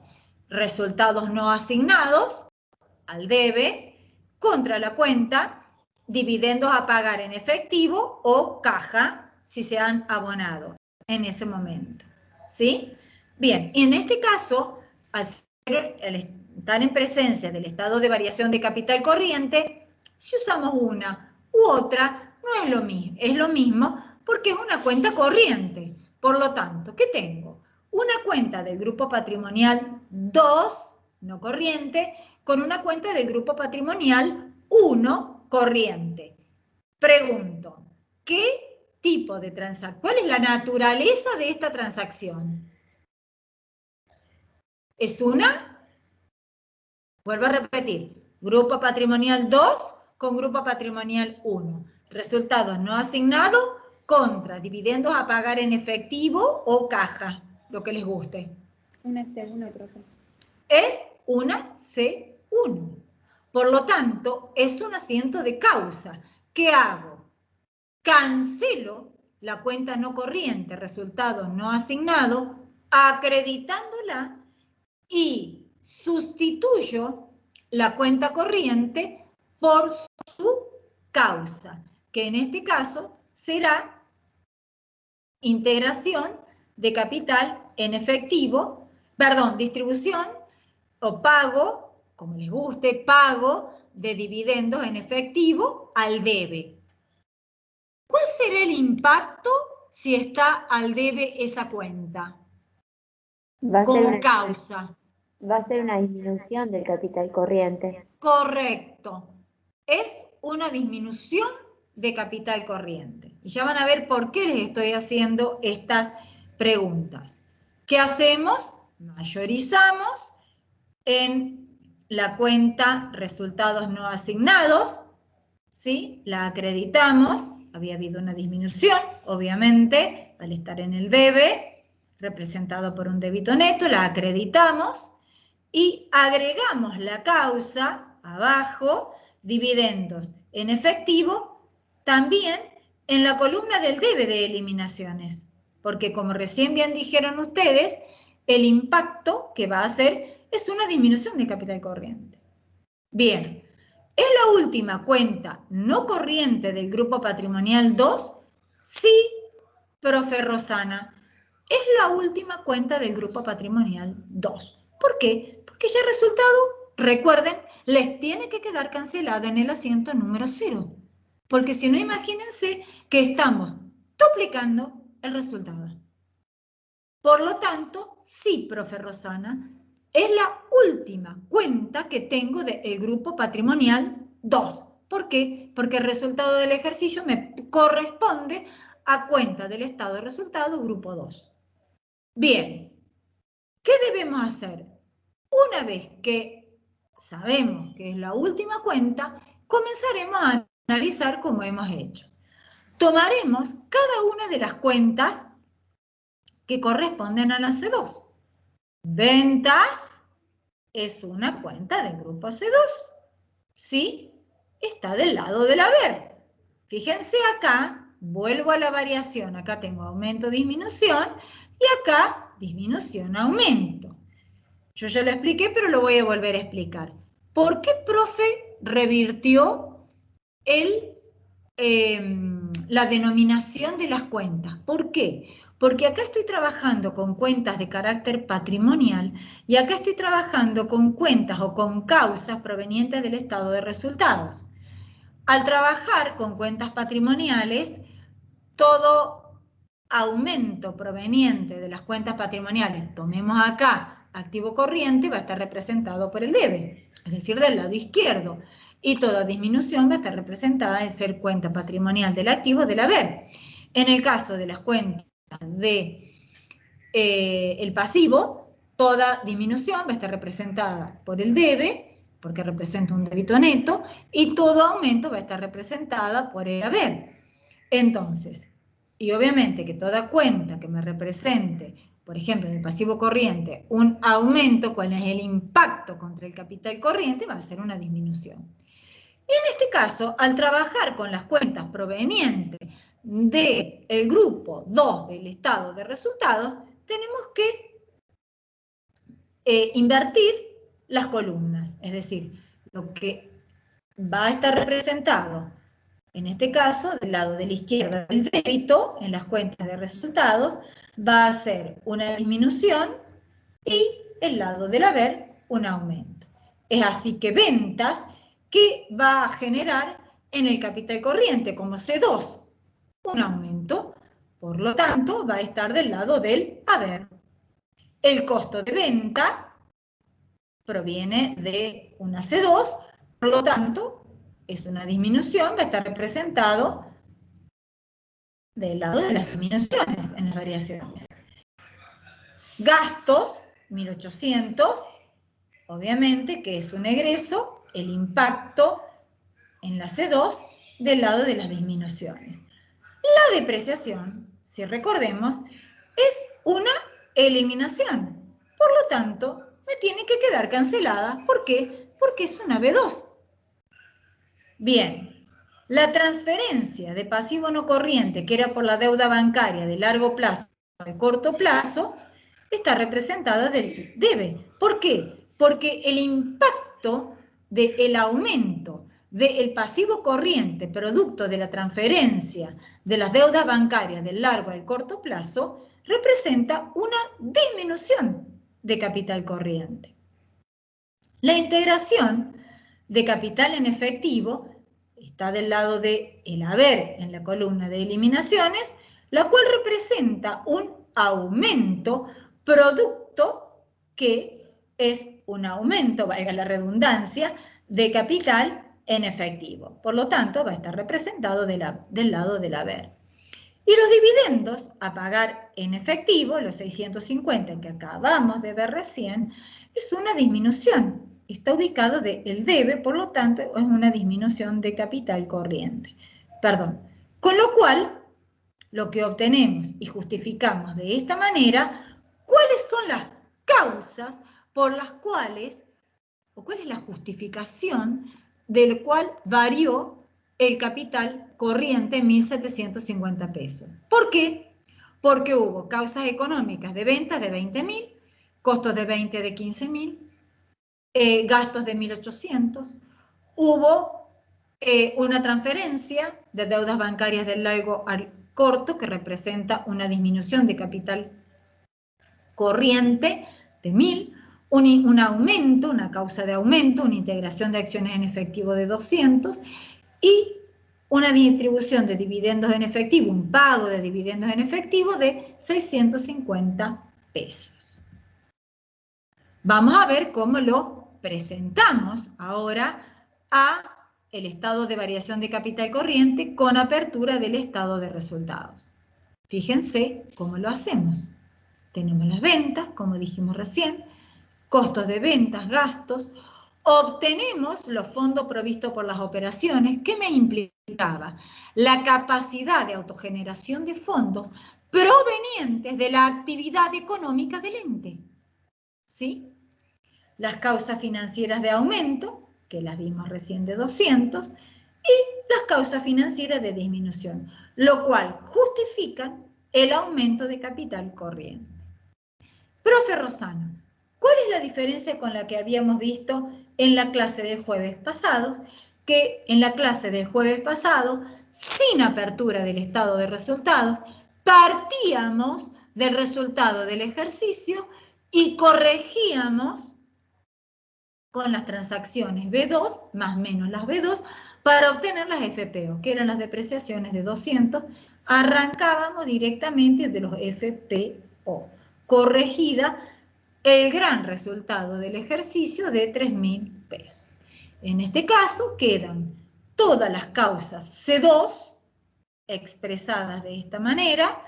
Resultados no asignados al debe contra la cuenta, dividendos a pagar en efectivo o caja si se han abonado en ese momento. ¿Sí? Bien, en este caso, al estar en presencia del estado de variación de capital corriente, si usamos una u otra, no es lo mismo, es lo mismo porque es una cuenta corriente. Por lo tanto, ¿qué tengo? Una cuenta del grupo patrimonial 2, no corriente, con una cuenta del grupo patrimonial 1, corriente. Pregunto, ¿qué tipo de transacción? ¿Cuál es la naturaleza de esta transacción? ¿Es una? Vuelvo a repetir, grupo patrimonial 2 con grupo patrimonial 1. Resultados no asignados contra dividendos a pagar en efectivo o caja. lo que les guste. Una C1, profe. Es una C1. Por lo tanto, es un asiento de causa. ¿Qué hago? Cancelo la cuenta no corriente, resultado no asignado, acreditándola y sustituyo la cuenta corriente por su causa, que en este caso será integración de capital en efectivo, perdón, distribución o pago, como les guste, pago de dividendos en efectivo al debe. ¿Cuál será el impacto si está al debe esa cuenta? Como causa. Va a ser una disminución del capital corriente. Correcto. Es una disminución de capital corriente. Y ya van a ver por qué les estoy haciendo estas preguntas. ¿Qué hacemos? Mayorizamos en la cuenta resultados no asignados, ¿sí? La acreditamos, había habido una disminución, obviamente, al estar en el debe, representado por un débito neto, la acreditamos y agregamos la causa abajo, dividendos en efectivo, también en la columna del debe de eliminaciones, porque como recién bien dijeron ustedes, el impacto que va a hacer es una disminución de capital corriente. Bien, ¿es la última cuenta no corriente del grupo patrimonial 2? Sí, profe Rosana, es la última cuenta del grupo patrimonial 2. ¿Por qué? Porque ya el resultado, recuerden, les tiene que quedar cancelada en el asiento número 0. Porque si no, imagínense que estamos duplicando el resultado. Por lo tanto, sí, profe Rosana, es la última cuenta que tengo del grupo patrimonial 2. ¿Por qué? Porque el resultado del ejercicio me corresponde a cuenta del estado de resultado grupo 2. Bien, ¿qué debemos hacer? Una vez que sabemos que es la última cuenta, comenzaremos a analizar como hemos hecho. Tomaremos cada una de las cuentas que corresponden a la C2. Ventas es una cuenta del grupo C2. ¿Sí? Está del lado del haber. Fíjense acá, vuelvo a la variación. Acá tengo aumento, disminución y acá disminución, aumento. Yo ya lo expliqué, pero lo voy a volver a explicar. ¿Por qué, profe, revirtió la denominación de las cuentas? ¿Por qué? Porque acá estoy trabajando con cuentas de carácter patrimonial y acá estoy trabajando con cuentas o con causas provenientes del estado de resultados. Al trabajar con cuentas patrimoniales, todo aumento proveniente de las cuentas patrimoniales, tomemos acá activo corriente, va a estar representado por el debe, es decir, del lado izquierdo. Y toda disminución va a estar representada en ser cuenta patrimonial del activo del haber. En el caso de las cuentas de el pasivo, toda disminución va a estar representada por el debe, porque representa un débito neto, y todo aumento va a estar representada por el haber. Entonces, y obviamente que toda cuenta que me represente, por ejemplo, en el pasivo corriente, un aumento, ¿cuál es el impacto contra el capital corriente? Va a ser una disminución. En este caso, al trabajar con las cuentas provenientes del grupo 2 del estado de resultados, tenemos que invertir las columnas, es decir, lo que va a estar representado, en este caso, del lado de la izquierda del débito, en las cuentas de resultados, va a ser una disminución y el lado del haber, un aumento. Es así que ventas, ¿qué va a generar en el capital corriente como C2? Un aumento. Por lo tanto, va a estar del lado del haber. El costo de venta proviene de una C2, por lo tanto, es una disminución, va a estar representado del lado de las disminuciones en las variaciones. Gastos, 1800, obviamente que es un egreso, el impacto en la C2 del lado de las disminuciones. La depreciación, si recordemos, es una eliminación. Por lo tanto, me tiene que quedar cancelada. ¿Por qué? Porque es una B2. Bien, la transferencia de pasivo no corriente, que era por la deuda bancaria de largo plazo al corto plazo, está representada del debe. ¿Por qué? Porque el impacto del aumento del pasivo corriente producto de la transferencia de las deudas bancarias del largo al corto plazo representa una disminución de capital corriente. La integración de capital en efectivo está del lado del haber en la columna de eliminaciones, la cual representa un aumento producto que es un aumento, valga la redundancia, de capital en efectivo. Por lo tanto, va a estar representado del lado del haber. Y los dividendos a pagar en efectivo, los 650 que acabamos de ver recién, es una disminución. Está ubicado del debe, por lo tanto, es una disminución de capital corriente. Perdón. Con lo cual, lo que obtenemos y justificamos de esta manera, ¿cuáles son las causas por las cuales, o cuál es la justificación del cual varió el capital corriente en 1.750 pesos? ¿Por qué? Porque hubo causas económicas de ventas de 20.000, costos de 20 de 15.000, gastos de 1.800, hubo una transferencia de deudas bancarias del largo al corto que representa una disminución de capital corriente de 1.000, un aumento, una causa de aumento, una integración de acciones en efectivo de 200 y una distribución de dividendos en efectivo, un pago de dividendos en efectivo de 650 pesos. Vamos a ver cómo lo presentamos ahora a el estado de variación de capital corriente con apertura del estado de resultados. Fíjense cómo lo hacemos. Tenemos las ventas, como dijimos recién, costos de ventas, gastos. Obtenemos los fondos provistos por las operaciones. ¿Qué me implicaba? La capacidad de autogeneración de fondos provenientes de la actividad económica del ente. ¿Sí? Las causas financieras de aumento, que las vimos recién de 200, y las causas financieras de disminución, lo cual justifican el aumento de capital corriente. Profe Rosano, ¿cuál es la diferencia con la que habíamos visto en la clase del jueves pasado? Que en la clase del jueves pasado, sin apertura del estado de resultados, partíamos del resultado del ejercicio y corregíamos con las transacciones B2 más menos las B2 para obtener las FPO, que eran las depreciaciones de 200. Arrancábamos directamente de los FPO, corregida el gran resultado del ejercicio de 3.000 pesos. En este caso quedan todas las causas C2 expresadas de esta manera.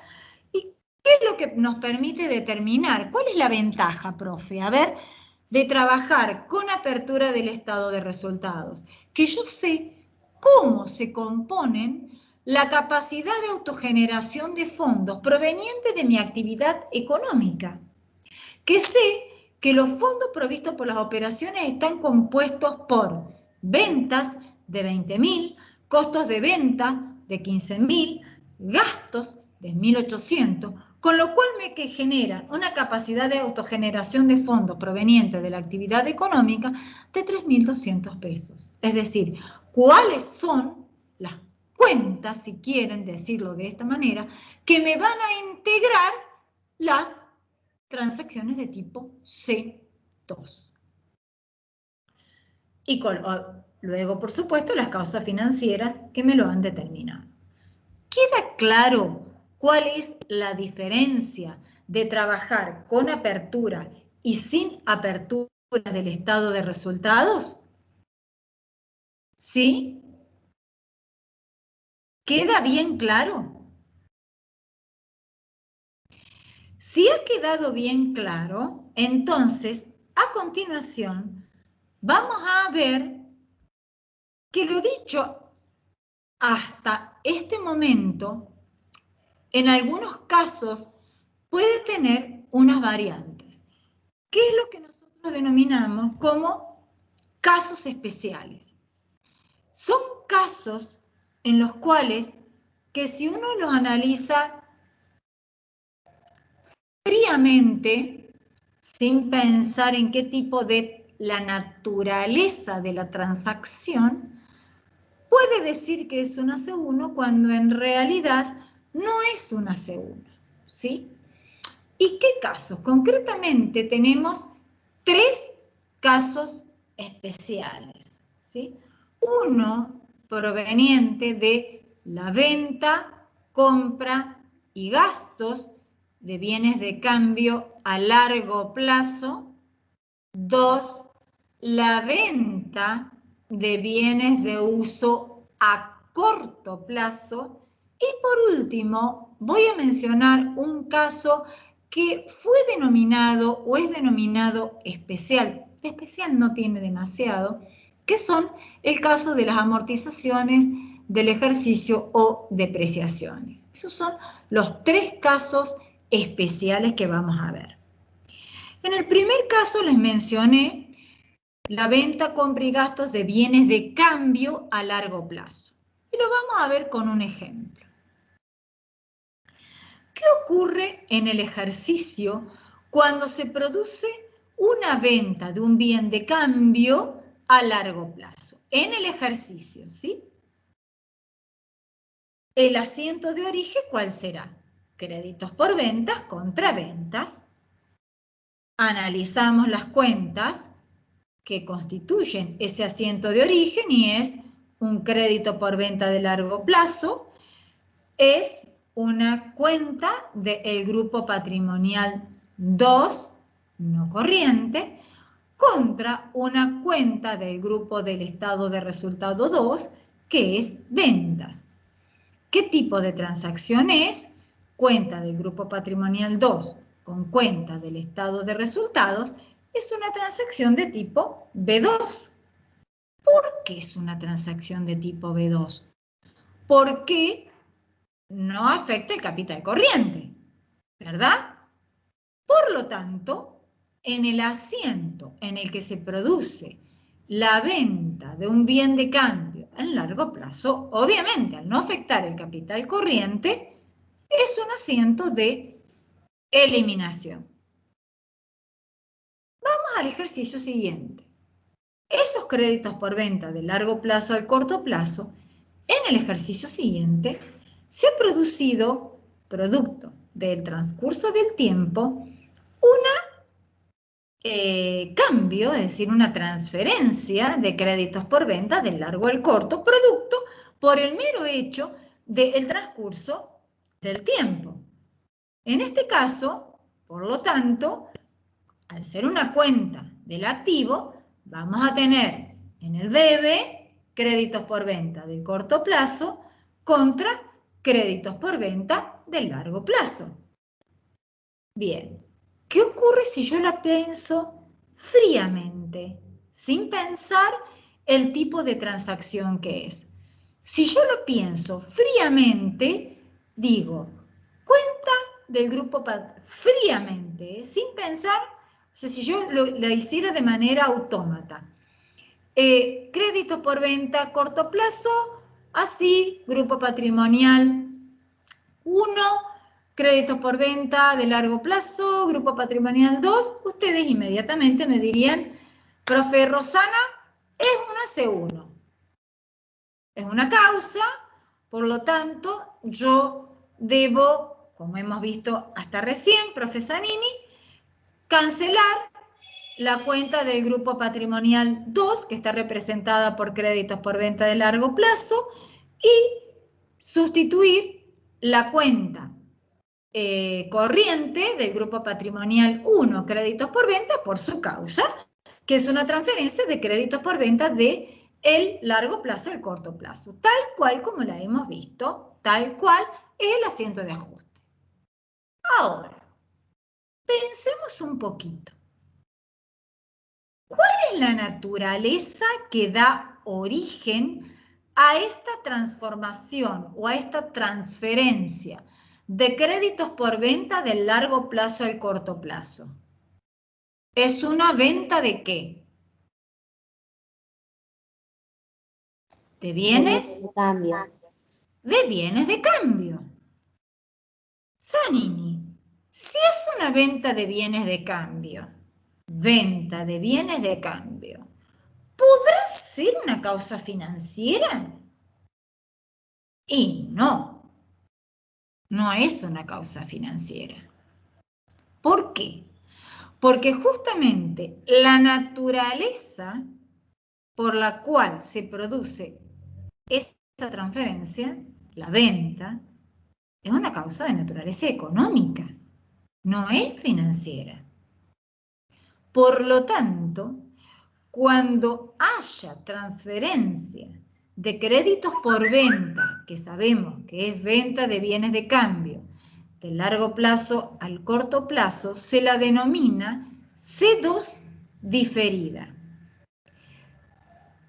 ¿Y qué es lo que nos permite determinar? ¿Cuál es la ventaja, profe? A ver, de trabajar con apertura del estado de resultados. Que yo sé cómo se componen la capacidad de autogeneración de fondos provenientes de mi actividad económica. Que sé que los fondos provistos por las operaciones están compuestos por ventas de 20.000, costos de venta de 15.000, gastos de 1.800, con lo cual me genera una capacidad de autogeneración de fondos provenientes de la actividad económica de 3.200 pesos. Es decir, ¿cuáles son las cuentas, si quieren decirlo de esta manera, que me van a integrar las transacciones de tipo C2? Y luego, por supuesto, las causas financieras que me lo han determinado. ¿Queda claro cuál es la diferencia de trabajar con apertura y sin apertura del estado de resultados? ¿Sí? ¿Queda bien claro? Si ha quedado bien claro, entonces, a continuación, vamos a ver que lo dicho hasta este momento, en algunos casos, puede tener unas variantes. ¿Qué es lo que nosotros denominamos como casos especiales? Son casos en los cuales que si uno los analiza fríamente, sin pensar en qué tipo de la naturaleza de la transacción, puede decir que es una C1 cuando en realidad no es una C1, ¿sí? ¿Y qué casos? Concretamente tenemos 3 casos especiales, ¿sí? Uno proveniente de la venta, compra y gastos de bienes de cambio a largo plazo. 2, la venta de bienes de uso a corto plazo. Y por último, voy a mencionar un caso que fue denominado o es denominado especial. Especial no tiene demasiado, que son el caso de las amortizaciones del ejercicio o depreciaciones. Esos son los 3 casos especiales que vamos a ver. En el primer caso les mencioné la venta, compra y gastos de bienes de cambio a largo plazo. Y lo vamos a ver con un ejemplo. ¿Qué ocurre en el ejercicio cuando se produce una venta de un bien de cambio a largo plazo? En el ejercicio, ¿sí? El asiento de origen, ¿cuál será? Créditos por ventas contra ventas. Analizamos las cuentas que constituyen ese asiento de origen y es un crédito por venta de largo plazo, es una cuenta del grupo patrimonial 2, no corriente, contra una cuenta del grupo del estado de resultado 2, que es ventas. ¿Qué tipo de transacción es? Cuenta del grupo patrimonial 2 con cuenta del estado de resultados es una transacción de tipo B2. ¿Por qué es una transacción de tipo B2? Porque no afecta el capital corriente, ¿verdad? Por lo tanto, en el asiento en el que se produce la venta de un bien de cambio en largo plazo, obviamente al no afectar el capital corriente, es un asiento de eliminación. Vamos al ejercicio siguiente. Esos créditos por venta de largo plazo al corto plazo, en el ejercicio siguiente, se ha producido, producto del transcurso del tiempo, cambio, es decir, una transferencia de créditos por venta del largo al corto, producto por el mero hecho del transcurso del tiempo. En este caso, por lo tanto, al ser una cuenta del activo, vamos a tener en el debe créditos por venta del corto plazo contra créditos por venta del largo plazo. Bien, ¿qué ocurre si yo la pienso fríamente, sin pensar el tipo de transacción que es? Si yo lo pienso fríamente, digo, cuenta del grupo fríamente, sin pensar, o sea, si yo la hiciera de manera autómata. Crédito por venta a corto plazo, así, grupo patrimonial 1, crédito por venta de largo plazo, grupo patrimonial 2, ustedes inmediatamente me dirían, profe Rosana, es una C1. Es una causa, por lo tanto, yo debo, como hemos visto hasta recién, profe Zanini, cancelar la cuenta del grupo patrimonial 2, que está representada por créditos por venta de largo plazo, y sustituir la cuenta corriente del grupo patrimonial 1, créditos por venta, por su causa, que es una transferencia de créditos por venta de el largo plazo al corto plazo, tal cual como la hemos visto, tal cual es el asiento de ajuste. Ahora, pensemos un poquito. ¿Cuál es la naturaleza que da origen a esta transformación o a esta transferencia de créditos por venta del largo plazo al corto plazo. ¿Es una venta de qué? ¿De bienes? De cambio. De bienes de cambio. Zanini, si es una venta de bienes de cambio, venta de bienes de cambio, ¿podrá ser una causa financiera? Y no, no es una causa financiera. ¿Por qué? Porque justamente la naturaleza por la cual se produce esa transferencia, la venta, es una causa de naturaleza económica, no es financiera. Por lo tanto, cuando haya transferencia de créditos por venta, que sabemos que es venta de bienes de cambio, de largo plazo al corto plazo, se la denomina C2 diferida.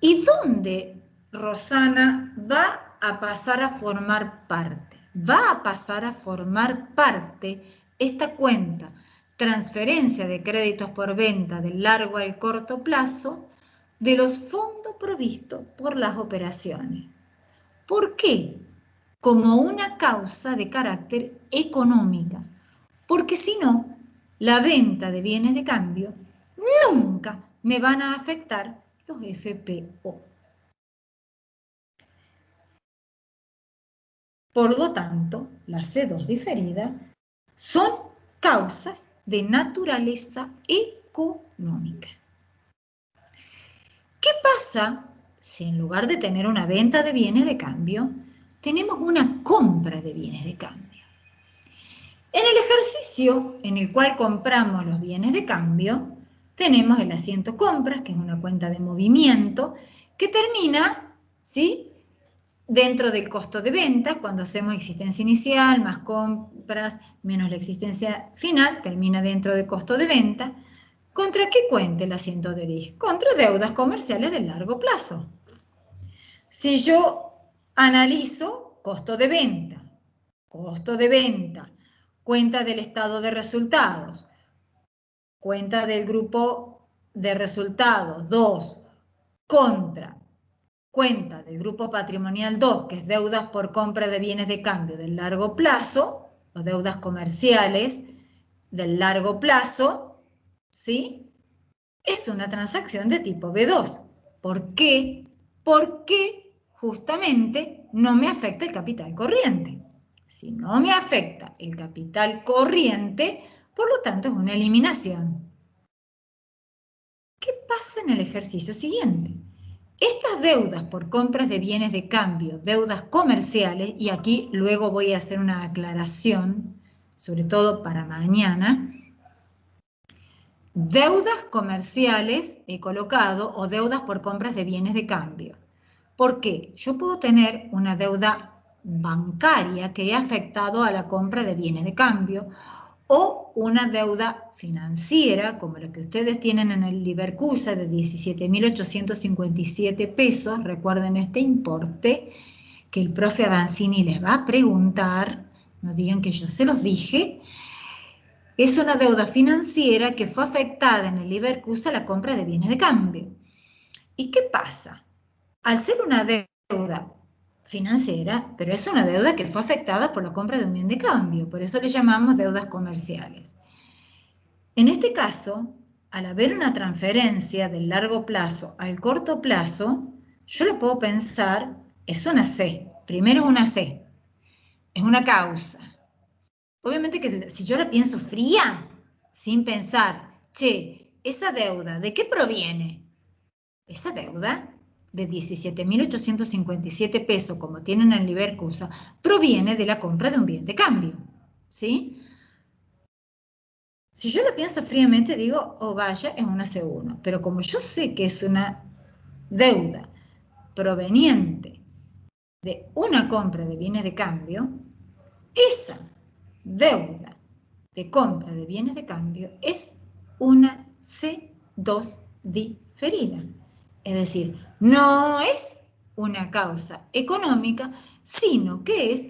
¿Y dónde, Rosana, va a pasar a formar parte? Va a pasar a formar parte esta cuenta, transferencia de créditos por venta del largo al corto plazo, de los fondos provistos por las operaciones. ¿Por qué? Como una causa de carácter económica, porque si no, la venta de bienes de cambio nunca me van a afectar los FPO. Por lo tanto, la C2 diferida son causas de naturaleza económica. ¿Qué pasa si en lugar de tener una venta de bienes de cambio, tenemos una compra de bienes de cambio? En el ejercicio en el cual compramos los bienes de cambio, tenemos el asiento compras, que es una cuenta de movimiento, que termina, ¿sí?, dentro del costo de venta, cuando hacemos existencia inicial más compras menos la existencia final, termina dentro del costo de venta. ¿Contra qué cuenta el asiento de origen? Contra deudas comerciales de largo plazo. Si yo analizo costo de venta, cuenta del estado de resultados, cuenta del grupo de resultados 2, contra cuenta del grupo patrimonial 2, que es deudas por compra de bienes de cambio del largo plazo, o deudas comerciales del largo plazo, ¿sí? Es una transacción de tipo B2. ¿Por qué? Porque justamente no me afecta el capital corriente. Si no me afecta el capital corriente, por lo tanto es una eliminación. ¿Qué pasa en el ejercicio siguiente? Estas deudas por compras de bienes de cambio, deudas comerciales, y aquí luego voy a hacer una aclaración, sobre todo para mañana, deudas comerciales he colocado o deudas por compras de bienes de cambio. ¿Por qué? Yo puedo tener una deuda bancaria que he afectado a la compra de bienes de cambio o una deuda financiera, como la que ustedes tienen en el Leverkusen de 17.857 pesos, recuerden este importe, que el profe Avanzini les va a preguntar, no digan que yo se los dije, es una deuda financiera que fue afectada en el Leverkusen a la compra de bienes de cambio. ¿Y qué pasa? Al ser una deuda financiera, pero es una deuda que fue afectada por la compra de un bien de cambio, por eso le llamamos deudas comerciales. En este caso, al haber una transferencia del largo plazo al corto plazo, yo lo puedo pensar, es una C, primero es una C, es una causa. Obviamente que si yo la pienso fría, sin pensar, che, esa deuda, ¿de qué proviene? Esa deuda de 17.857 pesos, como tienen en Leverkusen, proviene de la compra de un bien de cambio, ¿sí? Si yo la pienso fríamente, digo, oh vaya, es una C1. Pero como yo sé que es una deuda proveniente de una compra de bienes de cambio, esa deuda de compra de bienes de cambio es una C2 diferida. Es decir, no es una causa económica, sino que es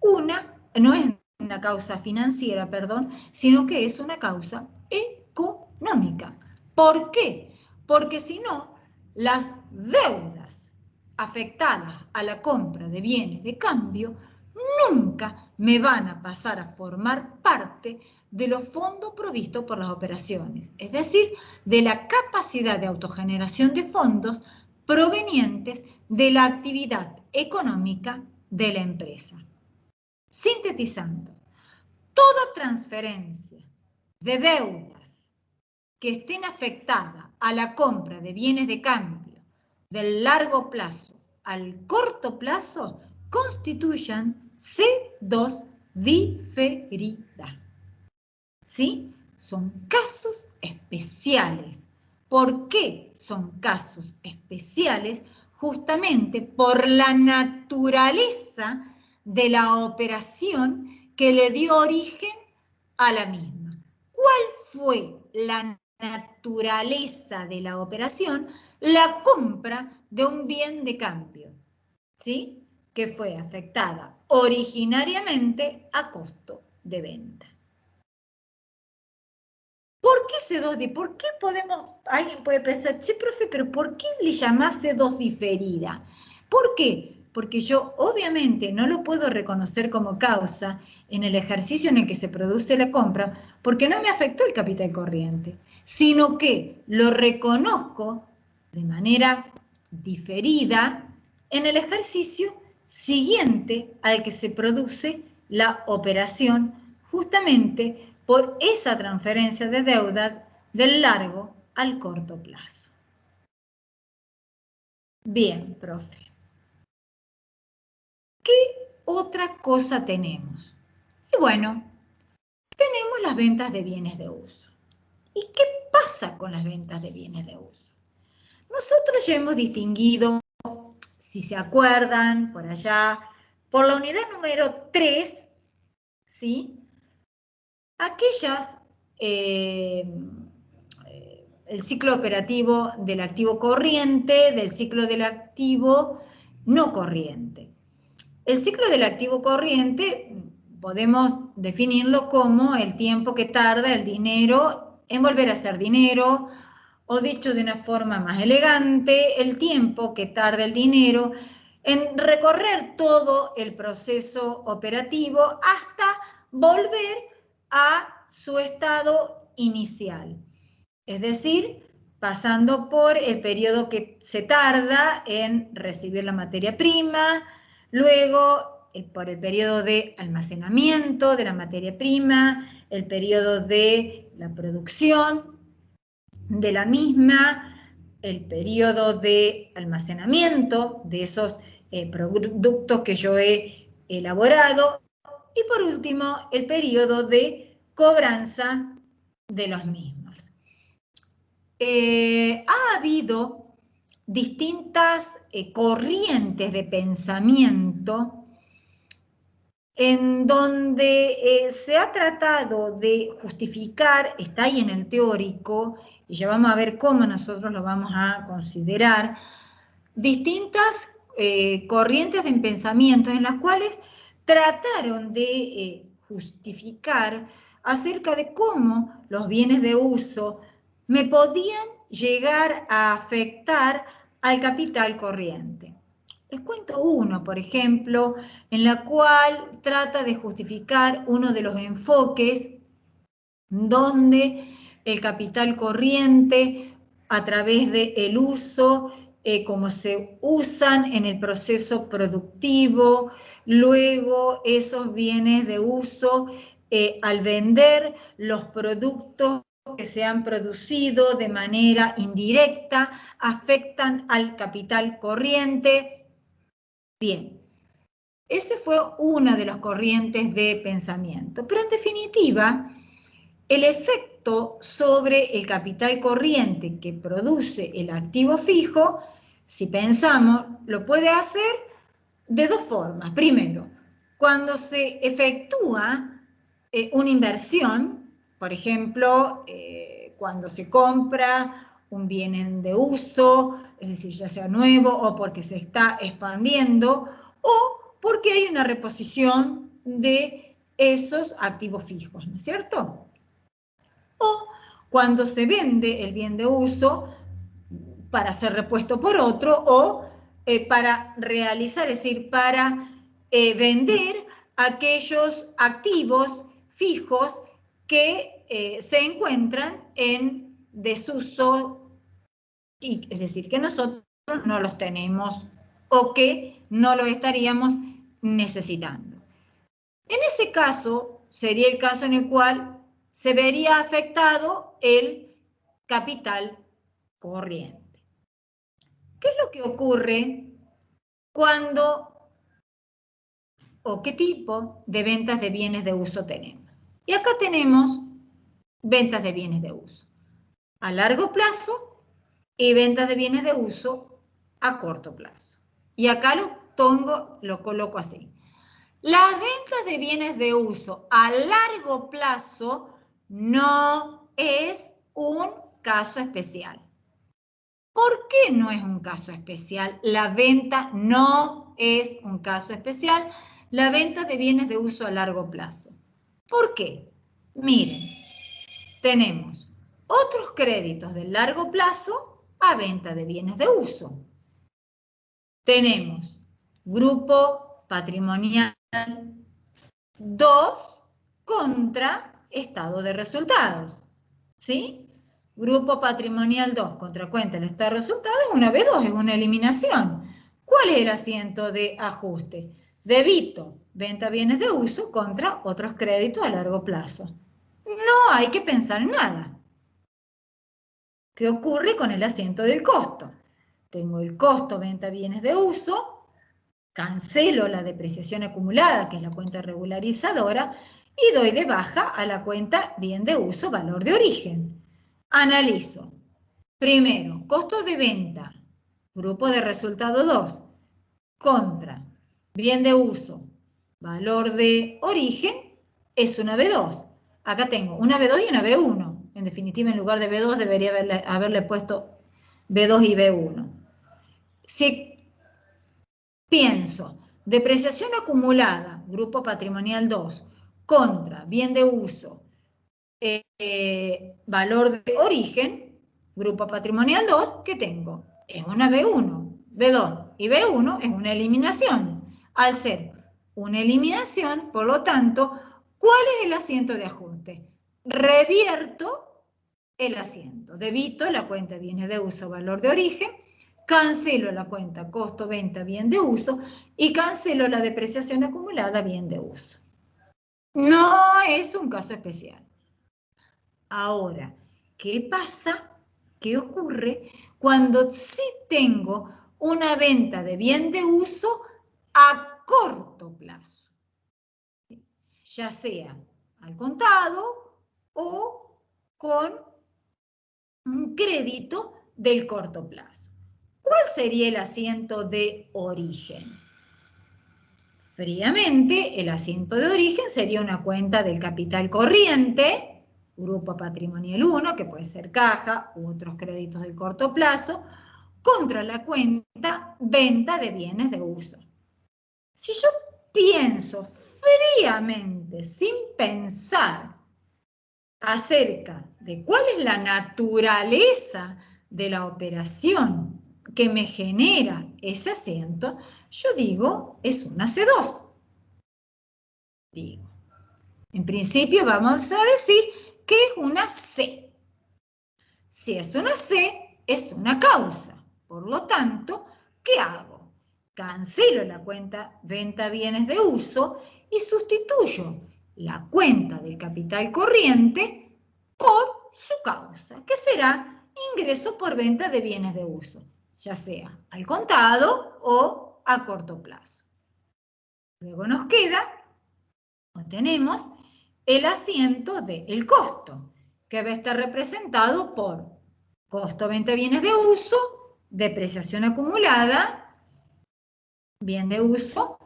una, no es una causa financiera, perdón, sino que es una causa económica. ¿Por qué? Porque si no, las deudas afectadas a la compra de bienes de cambio nunca me van a pasar a formar parte de los fondos provistos por las operaciones, es decir, de la capacidad de autogeneración de fondos provenientes de la actividad económica de la empresa. Sintetizando, toda transferencia de deudas que estén afectadas a la compra de bienes de cambio del largo plazo al corto plazo constituyan C2 diferida. ¿Sí? Son casos especiales. ¿Por qué son casos especiales? Justamente por la naturaleza de la operación que le dio origen a la misma. ¿Cuál fue la naturaleza de la operación? La compra de un bien de cambio, ¿sí? Que fue afectada originariamente a costo de venta. ¿Por qué C2? ¿Por qué podemos, alguien puede pensar, che, profe, pero ¿por qué le llamás C2 diferida? ¿Por qué? Porque yo obviamente no lo puedo reconocer como causa en el ejercicio en el que se produce la compra, porque no me afectó el capital corriente, sino que lo reconozco de manera diferida en el ejercicio siguiente al que se produce la operación, justamente por esa transferencia de deuda del largo al corto plazo. Bien, profe. ¿Qué otra cosa tenemos? Y bueno, tenemos las ventas de bienes de uso. ¿Y qué pasa con las ventas de bienes de uso? Nosotros ya hemos distinguido, si se acuerdan, por allá, por la unidad número 3, ¿sí? Aquellas, el ciclo operativo del activo corriente, del ciclo del activo no corriente. El ciclo del activo corriente podemos definirlo como el tiempo que tarda el dinero en volver a ser dinero, o dicho de una forma más elegante, el tiempo que tarda el dinero en recorrer todo el proceso operativo hasta volver a su estado inicial. Es decir, pasando por el periodo que se tarda en recibir la materia prima, luego por el periodo de almacenamiento de la materia prima, el periodo de la producción de la misma, el periodo de almacenamiento de esos productos que yo he elaborado y por último el periodo de cobranza de los mismos. Ha habido distintas corrientes de pensamiento en donde se ha tratado de justificar, está ahí en el teórico, y ya vamos a ver cómo nosotros lo vamos a considerar, distintas corrientes de pensamiento en las cuales trataron de justificar acerca de cómo los bienes de uso me podían llegar a afectar al capital corriente. Les cuento uno, por ejemplo, en la cual trata de justificar uno de los enfoques donde el capital corriente, a través del uso, como se usan en el proceso productivo, luego esos bienes de uso, al vender los productos que se han producido de manera indirecta, afectan al capital corriente. Bien, ese fue una de las corrientes de pensamiento, pero en definitiva, el efecto sobre el capital corriente que produce el activo fijo, si pensamos, lo puede hacer de dos formas. Primero, cuando se efectúa una inversión, por ejemplo, cuando se compra un bien de uso, es decir, ya sea nuevo o porque se está expandiendo, o porque hay una reposición de esos activos fijos, ¿no es cierto? O cuando se vende el bien de uso para ser repuesto por otro o para realizar, es decir, para vender aquellos activos fijos que se encuentran en desuso, y, es decir, que nosotros no los tenemos o que no los estaríamos necesitando. En ese caso, sería el caso en el cual se vería afectado el capital corriente. ¿Qué es lo que ocurre cuando o qué tipo de ventas de bienes de uso tenemos? Y acá tenemos ventas de bienes de uso a largo plazo y ventas de bienes de uso a corto plazo. Y acá lo coloco así. Las ventas de bienes de uso a largo plazo no es un caso especial. ¿Por qué no es un caso especial? La venta no es un caso especial, la venta de bienes de uso a largo plazo. ¿Por qué? Miren, tenemos otros créditos de largo plazo a venta de bienes de uso. Tenemos grupo patrimonial 2 contra estado de resultados, ¿sí? Grupo patrimonial 2 contra cuenta del estado de resultados es una B2, es una eliminación. ¿Cuál es el asiento de ajuste? Débito, venta bienes de uso contra otros créditos a largo plazo. No hay que pensar en nada. ¿Qué ocurre con el asiento del costo? Tengo el costo venta bienes de uso, cancelo la depreciación acumulada, que es la cuenta regularizadora, y doy de baja a la cuenta bien de uso valor de origen. Analizo. Primero, costo de venta, grupo de resultado 2, contra bien de uso, valor de origen, es una B2. Acá tengo una B2 y una B1. En definitiva, en lugar de B2 debería haberle puesto B2 y B1. Si pienso, depreciación acumulada, grupo patrimonial 2, contra bien de uso, valor de origen, grupo patrimonial 2, ¿qué tengo? Es una B1, B2 y B1 es una eliminación. Al ser una eliminación, por lo tanto, ¿cuál es el asiento de ajuste? Revierto el asiento, debito la cuenta bienes de uso, valor de origen, cancelo la cuenta costo, venta, bien de uso y cancelo la depreciación acumulada, bien de uso. No es un caso especial. Ahora, ¿qué pasa? ¿Qué ocurre cuando sí tengo una venta de bien de uso a corto plazo? Ya sea al contado o con un crédito del corto plazo. ¿Cuál sería el asiento de origen? Fríamente, el asiento de origen sería una cuenta del capital corriente, grupo patrimonial 1, que puede ser caja u otros créditos de corto plazo, contra la cuenta venta de bienes de uso. Si yo pienso fríamente, sin pensar acerca de cuál es la naturaleza de la operación que me genera ese asiento, yo digo, es una C2. Digo, en principio vamos a decir que es una C. Si es una C, es una causa. Por lo tanto, ¿qué hago? Cancelo la cuenta venta bienes de uso y sustituyo la cuenta del capital corriente por su causa, que será ingreso por venta de bienes de uso, ya sea al contado o a corto plazo. Luego nos queda, o tenemos, el asiento del costo, que va a estar representado por costo venta bienes de uso, depreciación acumulada, bien de uso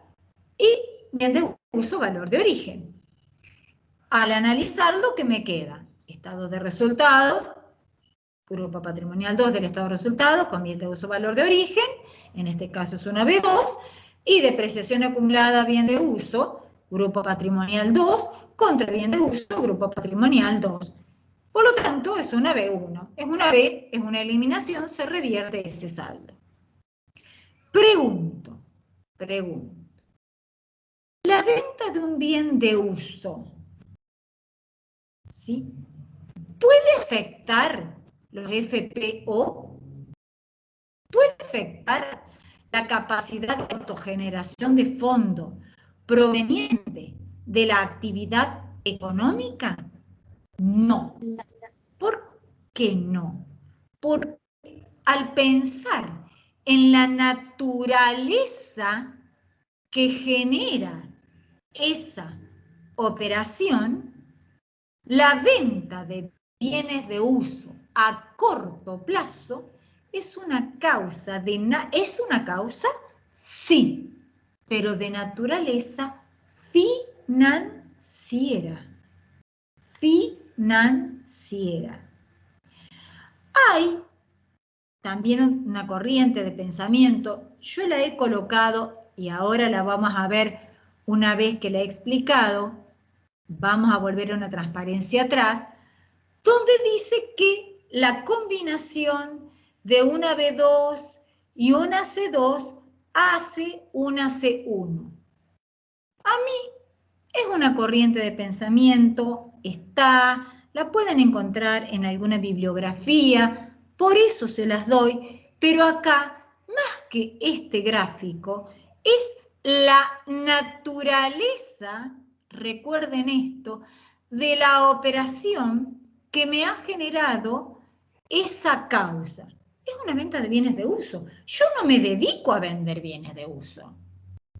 y bien de uso valor de origen. Al analizarlo, ¿qué me queda? Estado de resultados, grupo patrimonial 2 del estado de resultados con bien de uso valor de origen, en este caso es una B2, y depreciación acumulada bien de uso, grupo patrimonial 2, contra bien de uso, grupo patrimonial 2. Por lo tanto, es una B1. Es una B, es una eliminación, se revierte ese saldo. Pregunto. La venta de un bien de uso, ¿sí?, ¿puede afectar los FPO? ¿Puede afectar la capacidad de autogeneración de fondo proveniente de la actividad económica? No. ¿Por qué no? Porque al pensar en la naturaleza que genera esa operación, la venta de bienes de uso a corto plazo es una causa sí, pero de naturaleza financiera. Hay también una corriente de pensamiento, yo la he colocado y ahora la vamos a ver una vez que la he explicado, vamos a volver a una transparencia atrás, donde dice que la combinación de una B2 y una C2 hace una C1. A mí es una corriente de pensamiento, la pueden encontrar en alguna bibliografía, por eso se las doy, pero acá, más que este gráfico, es la naturaleza, recuerden esto, de la operación que me ha generado esa causa. Es una venta de bienes de uso. Yo no me dedico a vender bienes de uso.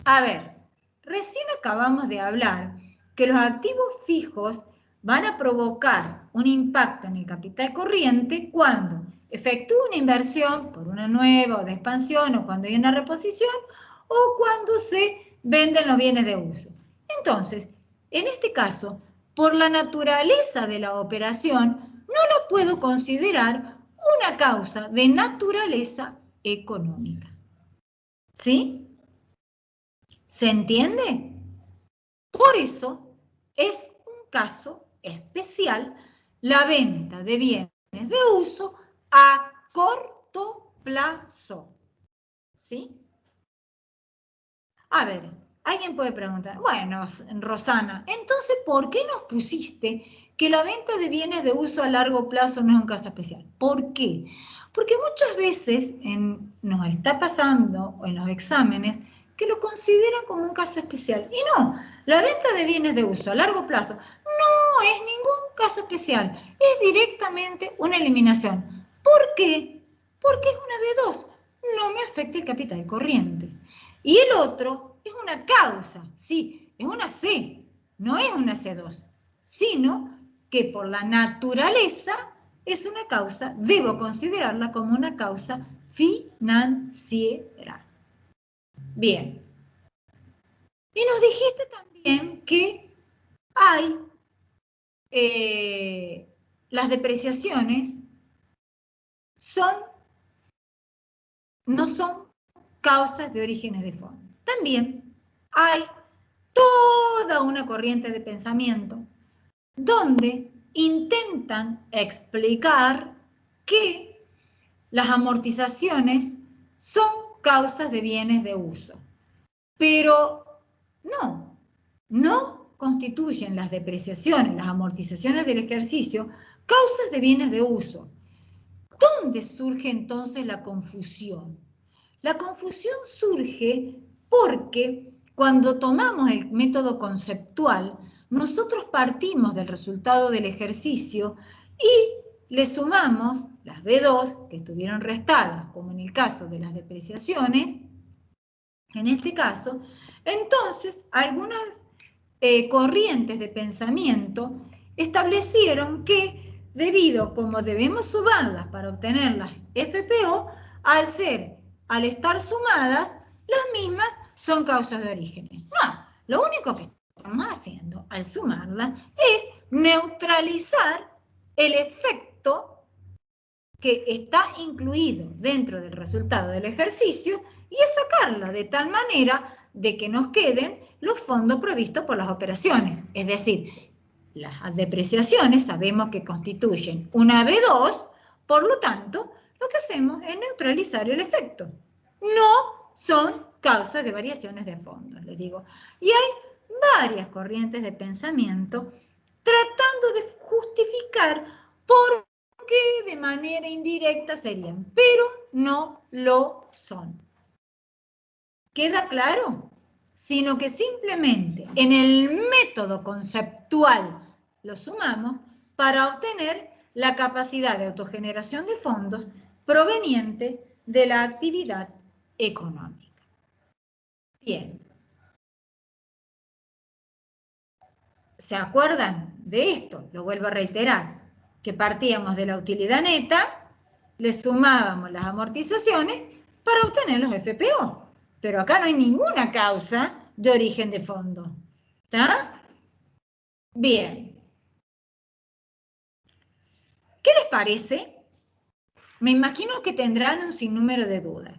A ver, recién acabamos de hablar que los activos fijos van a provocar un impacto en el capital corriente cuando efectúo una inversión por una nueva o de expansión, o cuando hay una reposición, o cuando se venden los bienes de uso. Entonces, en este caso, por la naturaleza de la operación, no lo puedo considerar una causa de naturaleza económica. ¿Sí? ¿Se entiende? Por eso es un caso especial la venta de bienes de uso a corto plazo. ¿Sí? A ver, alguien puede preguntar, bueno, Rosana, entonces, ¿por qué nos pusiste que la venta de bienes de uso a largo plazo no es un caso especial? ¿Por qué? Porque muchas veces nos está pasando en los exámenes que lo consideran como un caso especial. Y no, la venta de bienes de uso a largo plazo no es ningún caso especial, es directamente una eliminación. ¿Por qué? Porque es una B2, no me afecta el capital corriente. Y el otro es una causa, sí, es una C, no es una C2, sino que por la naturaleza es una causa, debo considerarla como una causa financiera. Bien. Y nos dijiste también que hay las depreciaciones no son causas de orígenes de fondo. También hay toda una corriente de pensamiento donde intentan explicar que las amortizaciones son causas de bienes de uso. Pero no constituyen las depreciaciones, las amortizaciones del ejercicio, causas de bienes de uso. ¿Dónde surge entonces la confusión? La confusión surge porque cuando tomamos el método conceptual, nosotros partimos del resultado del ejercicio y le sumamos las B2 que estuvieron restadas, como en el caso de las depreciaciones, en este caso, entonces algunas corrientes de pensamiento establecieron que debido como debemos sumarlas para obtener las FPO, al estar sumadas, las mismas son causas de orígenes. No, lo único que estamos haciendo al sumarlas es neutralizar el efecto que está incluido dentro del resultado del ejercicio y es sacarla de tal manera de que nos queden los fondos provistos por las operaciones. Es decir, las depreciaciones sabemos que constituyen una B2, por lo tanto, lo que hacemos es neutralizar el efecto. No son causas de variaciones de fondos, les digo. Y hay varias corrientes de pensamiento tratando de justificar por qué de manera indirecta serían, pero no lo son. ¿Queda claro? Sino que simplemente en el método conceptual lo sumamos para obtener la capacidad de autogeneración de fondos proveniente de la actividad económica. Bien. ¿Se acuerdan de esto? Lo vuelvo a reiterar, que partíamos de la utilidad neta, le sumábamos las amortizaciones para obtener los FPO. Pero acá no hay ninguna causa de origen de fondo. ¿Está? Bien. ¿Qué les parece? Me imagino que tendrán un sinnúmero de dudas.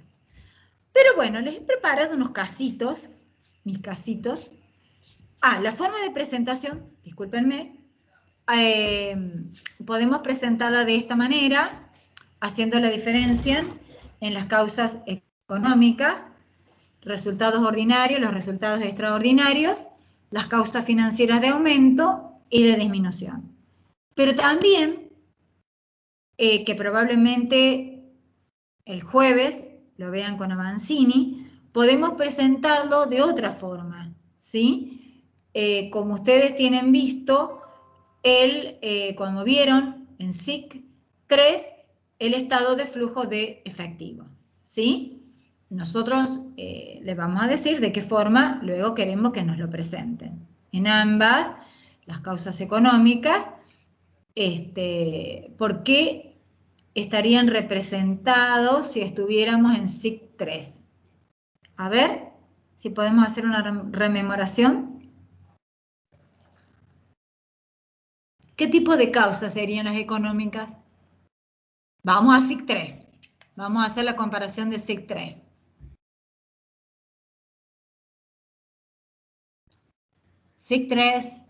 Pero bueno, les he preparado unos casitos, mis casitos. La forma de presentación, discúlpenme, podemos presentarla de esta manera, haciendo la diferencia en las causas económicas, resultados ordinarios, los resultados extraordinarios, las causas financieras de aumento y de disminución. Pero también, que probablemente el jueves lo vean con Avanzini, podemos presentarlo de otra forma, ¿sí? Como ustedes tienen visto, como vieron en SIC 3, el estado de flujo de efectivo, ¿sí? Nosotros les vamos a decir de qué forma luego queremos que nos lo presenten. En ambas, las causas económicas, ¿por qué estarían representados si estuviéramos en SIC 3? A ver si podemos hacer una rememoración. ¿Qué tipo de causas serían las económicas? Vamos a SIC 3. Vamos a hacer la comparación de SIC 3. SIC 3.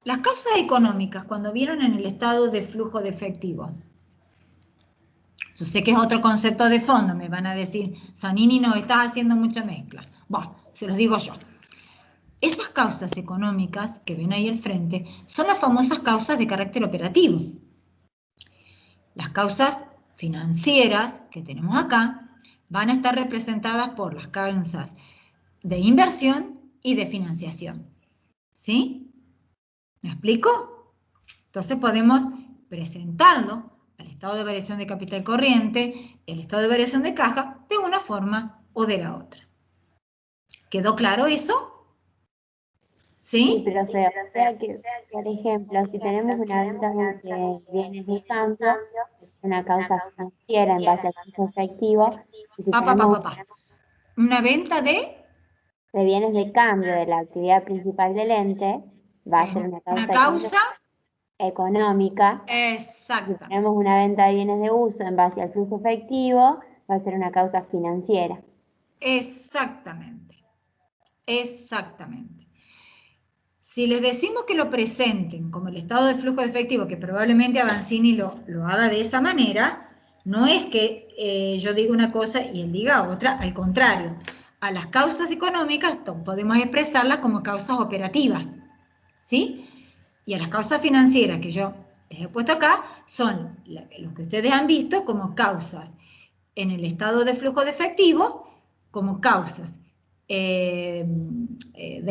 Las causas económicas, cuando vieron en el estado de flujo de efectivo. Yo sé que es otro concepto de fondo, me van a decir, Zanini, no estás haciendo mucha mezcla. Bueno, se los digo yo. Esas causas económicas que ven ahí al frente son las famosas causas de carácter operativo. Las causas financieras que tenemos acá van a estar representadas por las causas de inversión y de financiación. ¿Sí? ¿Me explico? Entonces podemos presentarlo al estado de variación de capital corriente, el estado de variación de caja, de una forma o de la otra. ¿Quedó claro eso? ¿Sí? Sí, pero o sea que, por ejemplo, si tenemos una venta de bienes de cambio, es una causa financiera en base al flujo efectivo, y si tenemos Una venta de bienes de cambio de la actividad principal del ente, va a ser una causa económica. Si Exacta. tenemos una venta de bienes de uso en base al flujo efectivo, va a ser una causa financiera. Exactamente. Exactamente. Si les decimos que lo presenten como el estado de flujo de efectivo, que probablemente Avanzini lo haga de esa manera, no es que yo diga una cosa y él diga otra, al contrario. A las causas económicas podemos expresarlas como causas operativas, ¿sí? Y a las causas financieras que yo les he puesto acá son los que ustedes han visto como causas en el estado de flujo de efectivo, como causas de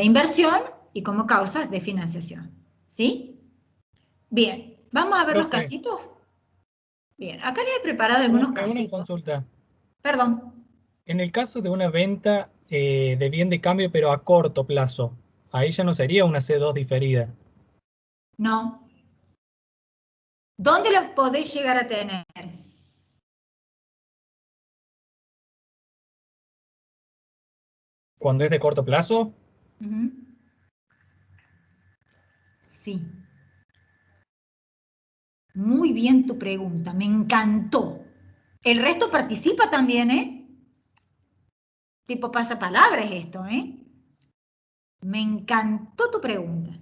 inversión y como causas de financiación. ¿Sí? Bien, vamos a ver los Profe, casitos. Bien, acá les he preparado algunos profe, una casitos. consulta. Perdón. En el caso de una venta de bien de cambio, pero a corto plazo, ahí ya no sería una C2 diferida. No. ¿Dónde lo podéis llegar a tener? Cuando es de corto plazo, Sí. Muy bien tu pregunta, me encantó. El resto participa también, ¿eh? Tipo pasapalabra es esto, ¿eh? Me encantó tu pregunta.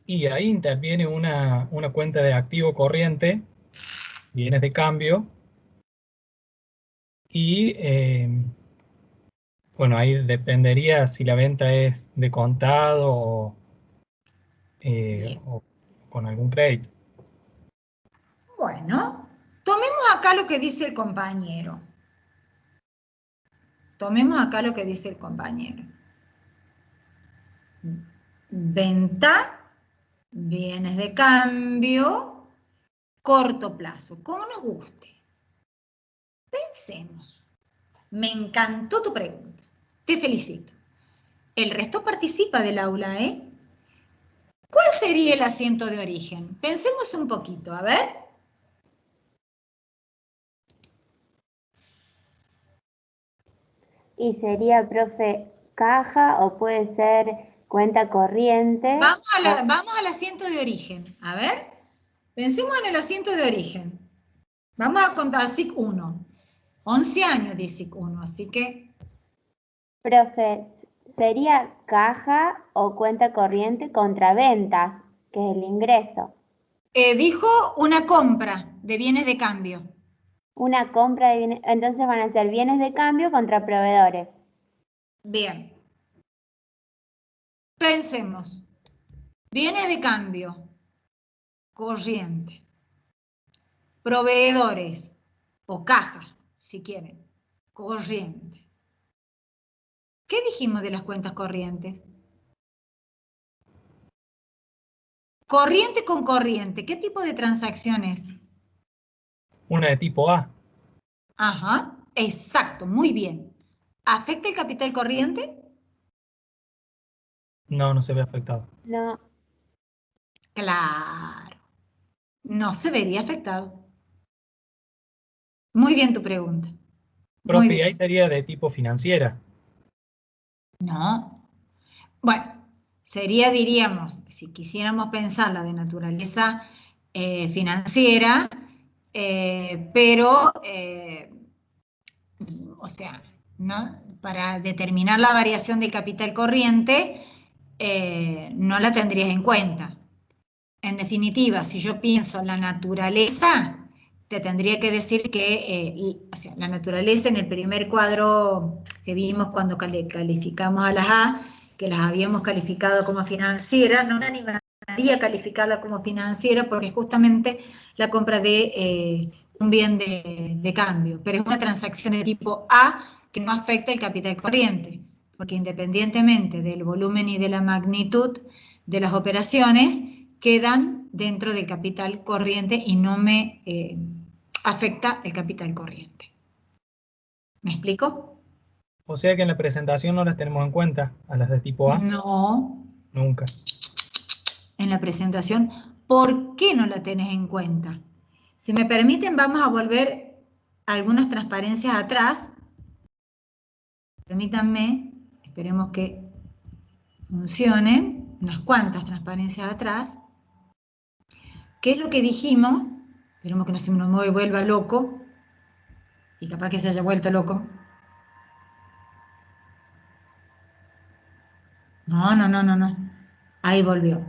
Y ahí interviene una cuenta de activo corriente, bienes de cambio, y bueno, ahí dependería si la venta es de contado Bien. o con algún crédito. Bueno, tomemos acá lo que dice el compañero. Tomemos acá lo que dice el compañero. Venta, bienes de cambio, corto plazo, como nos guste. Pensemos. Me encantó tu pregunta. Te felicito. El resto participa del aula, ¿eh? ¿Cuál sería el asiento de origen? Pensemos un poquito, a ver. Y sería, profe, caja o puede ser cuenta corriente. Vamos al asiento de origen. A ver. Pensemos en el asiento de origen. Vamos a contar SIC 1. 11 años de SIC 1, así que... Profe, sería caja o cuenta corriente contra ventas, que es el ingreso. Dijo una compra de bienes de cambio. Una compra de bienes, entonces van a ser bienes de cambio contra proveedores. Bien. Pensemos. Bienes de cambio. Corriente. Proveedores. O caja, si quieren. Corriente. ¿Qué dijimos de las cuentas corrientes? Corriente con corriente. ¿Qué tipo de transacciones? Una de tipo A. Ajá, exacto, muy bien. ¿Afecta el capital corriente? No, no se ve afectado. No, Claro, no se vería afectado. Muy bien tu pregunta. Muy Profe, y ahí bien. sería de tipo financiera. No. Bueno, sería, diríamos, si quisiéramos pensarla de naturaleza financiera, pero, o sea, ¿no? Para determinar la variación del capital corriente, no la tendrías en cuenta. En definitiva, si yo pienso en la naturaleza, te tendría que decir que o sea, la naturaleza en el primer cuadro que vimos cuando calificamos a las A, que las habíamos calificado como financieras, no me animaría a calificarla como financiera porque es justamente la compra de un bien de cambio, pero es una transacción de tipo A que no afecta el capital corriente, porque independientemente del volumen y de la magnitud de las operaciones, quedan dentro del capital corriente y no me afecta el capital corriente. ¿Me explico? O sea que en la presentación no las tenemos en cuenta, a las de tipo A. No, Nunca. en la presentación. ¿Por qué no la tenés en cuenta? Si me permiten, vamos a volver algunas transparencias atrás. Permítanme, esperemos que funcione, unas cuantas transparencias atrás. ¿Qué es lo que dijimos? Esperemos que no se me vuelva loco. Y capaz que se haya vuelto loco. No. Ahí volvió.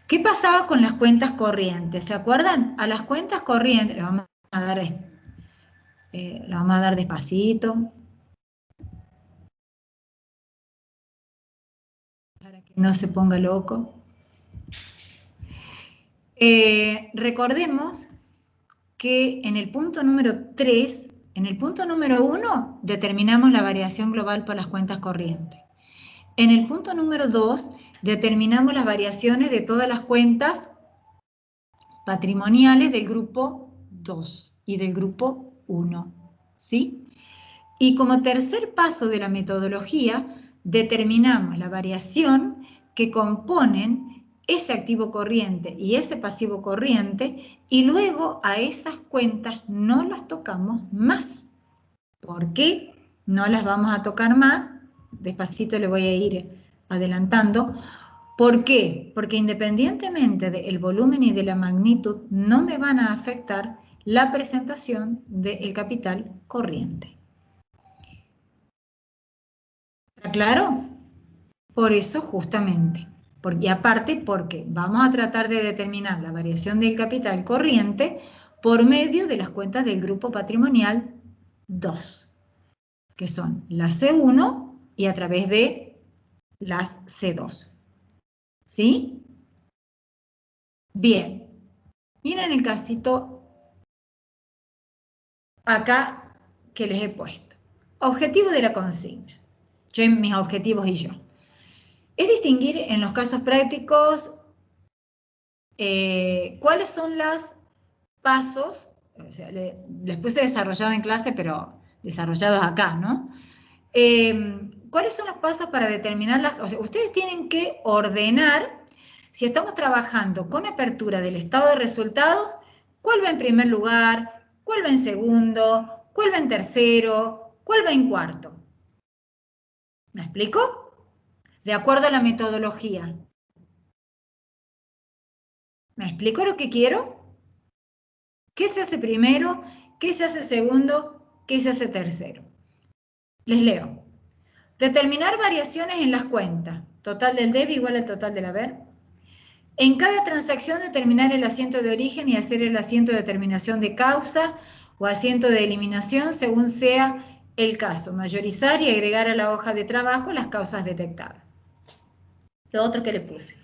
¿Qué pasaba con las cuentas corrientes? ¿Se acuerdan? A las cuentas corrientes, las vamos a dar despacito. Para que no se ponga loco. Recordemos que en el punto número 3, en el punto número 1, determinamos la variación global por las cuentas corrientes. En el punto número 2, determinamos las variaciones de todas las cuentas patrimoniales del grupo 2 y del grupo 1, ¿sí? Y como tercer paso de la metodología, determinamos la variación que componen ese activo corriente y ese pasivo corriente y luego a esas cuentas no las tocamos más. ¿Por qué no las vamos a tocar más? Despacito le voy a ir adelantando. ¿Por qué? Porque independientemente del volumen y de la magnitud, no me van a afectar la presentación del capital corriente. ¿Está claro? Por eso justamente. Y aparte porque vamos a tratar de determinar la variación del capital corriente por medio de las cuentas del grupo patrimonial 2, que son la C1 y a través de las C2. ¿Sí? Bien. Miren el casito acá que les he puesto. Objetivo de la consigna. Yo, mis objetivos y yo. Es distinguir en los casos prácticos cuáles son los pasos, o sea, les puse desarrollado en clase, pero desarrollados acá, ¿no? ¿Cuáles son los pasos para determinar las... O sea, ustedes tienen que ordenar, si estamos trabajando con apertura del estado de resultados, cuál va en primer lugar, cuál va en segundo, cuál va en tercero, cuál va en cuarto. ¿Me explico? De acuerdo a la metodología. ¿Me explico lo que quiero? ¿Qué se hace primero? ¿Qué se hace segundo? ¿Qué se hace tercero? Les leo. Determinar variaciones en las cuentas. Total del debe igual al total del haber. En cada transacción determinar el asiento de origen y hacer el asiento de determinación de causa o asiento de eliminación según sea el caso. Mayorizar y agregar a la hoja de trabajo las causas detectadas. Lo otro que le puse.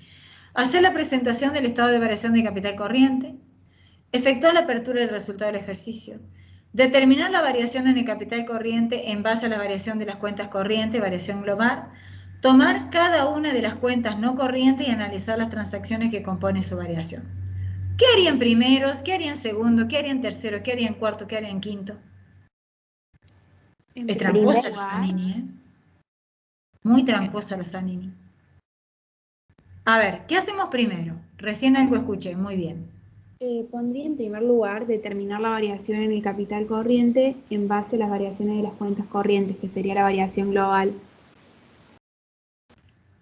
Hacer la presentación del estado de variación de capital corriente. Efectuar la apertura del resultado del ejercicio. Determinar la variación en el capital corriente en base a la variación de las cuentas corrientes, variación global. Tomar cada una de las cuentas no corrientes y analizar las transacciones que componen su variación. ¿Qué harían primeros? ¿Qué harían segundo? ¿Qué harían tercero? ¿Qué harían cuarto? ¿Qué harían quinto? En Es primer tramposa la lugar, Zanini, ¿eh? Muy tramposa la Zanini. A ver, ¿qué hacemos primero? Recién algo escuché, muy bien. pondría en primer lugar determinar la variación en el capital corriente en base a las variaciones de las cuentas corrientes, que sería la variación global.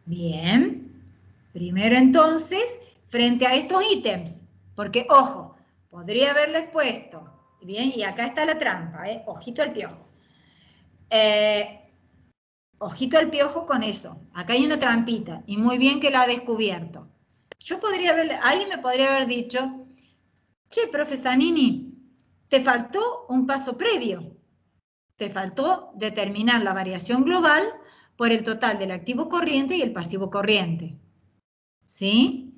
Bien. Primero entonces, frente a estos ítems, porque ojo, podría haberles puesto, bien, y acá está la trampa, ojito al piojo. Ojito al piojo con eso, acá hay una trampita, y muy bien que la ha descubierto. Yo podría haberle, alguien me podría haber dicho, che, profe Zanini, te faltó un paso previo, te faltó determinar la variación global por el total del activo corriente y el pasivo corriente. ¿Sí?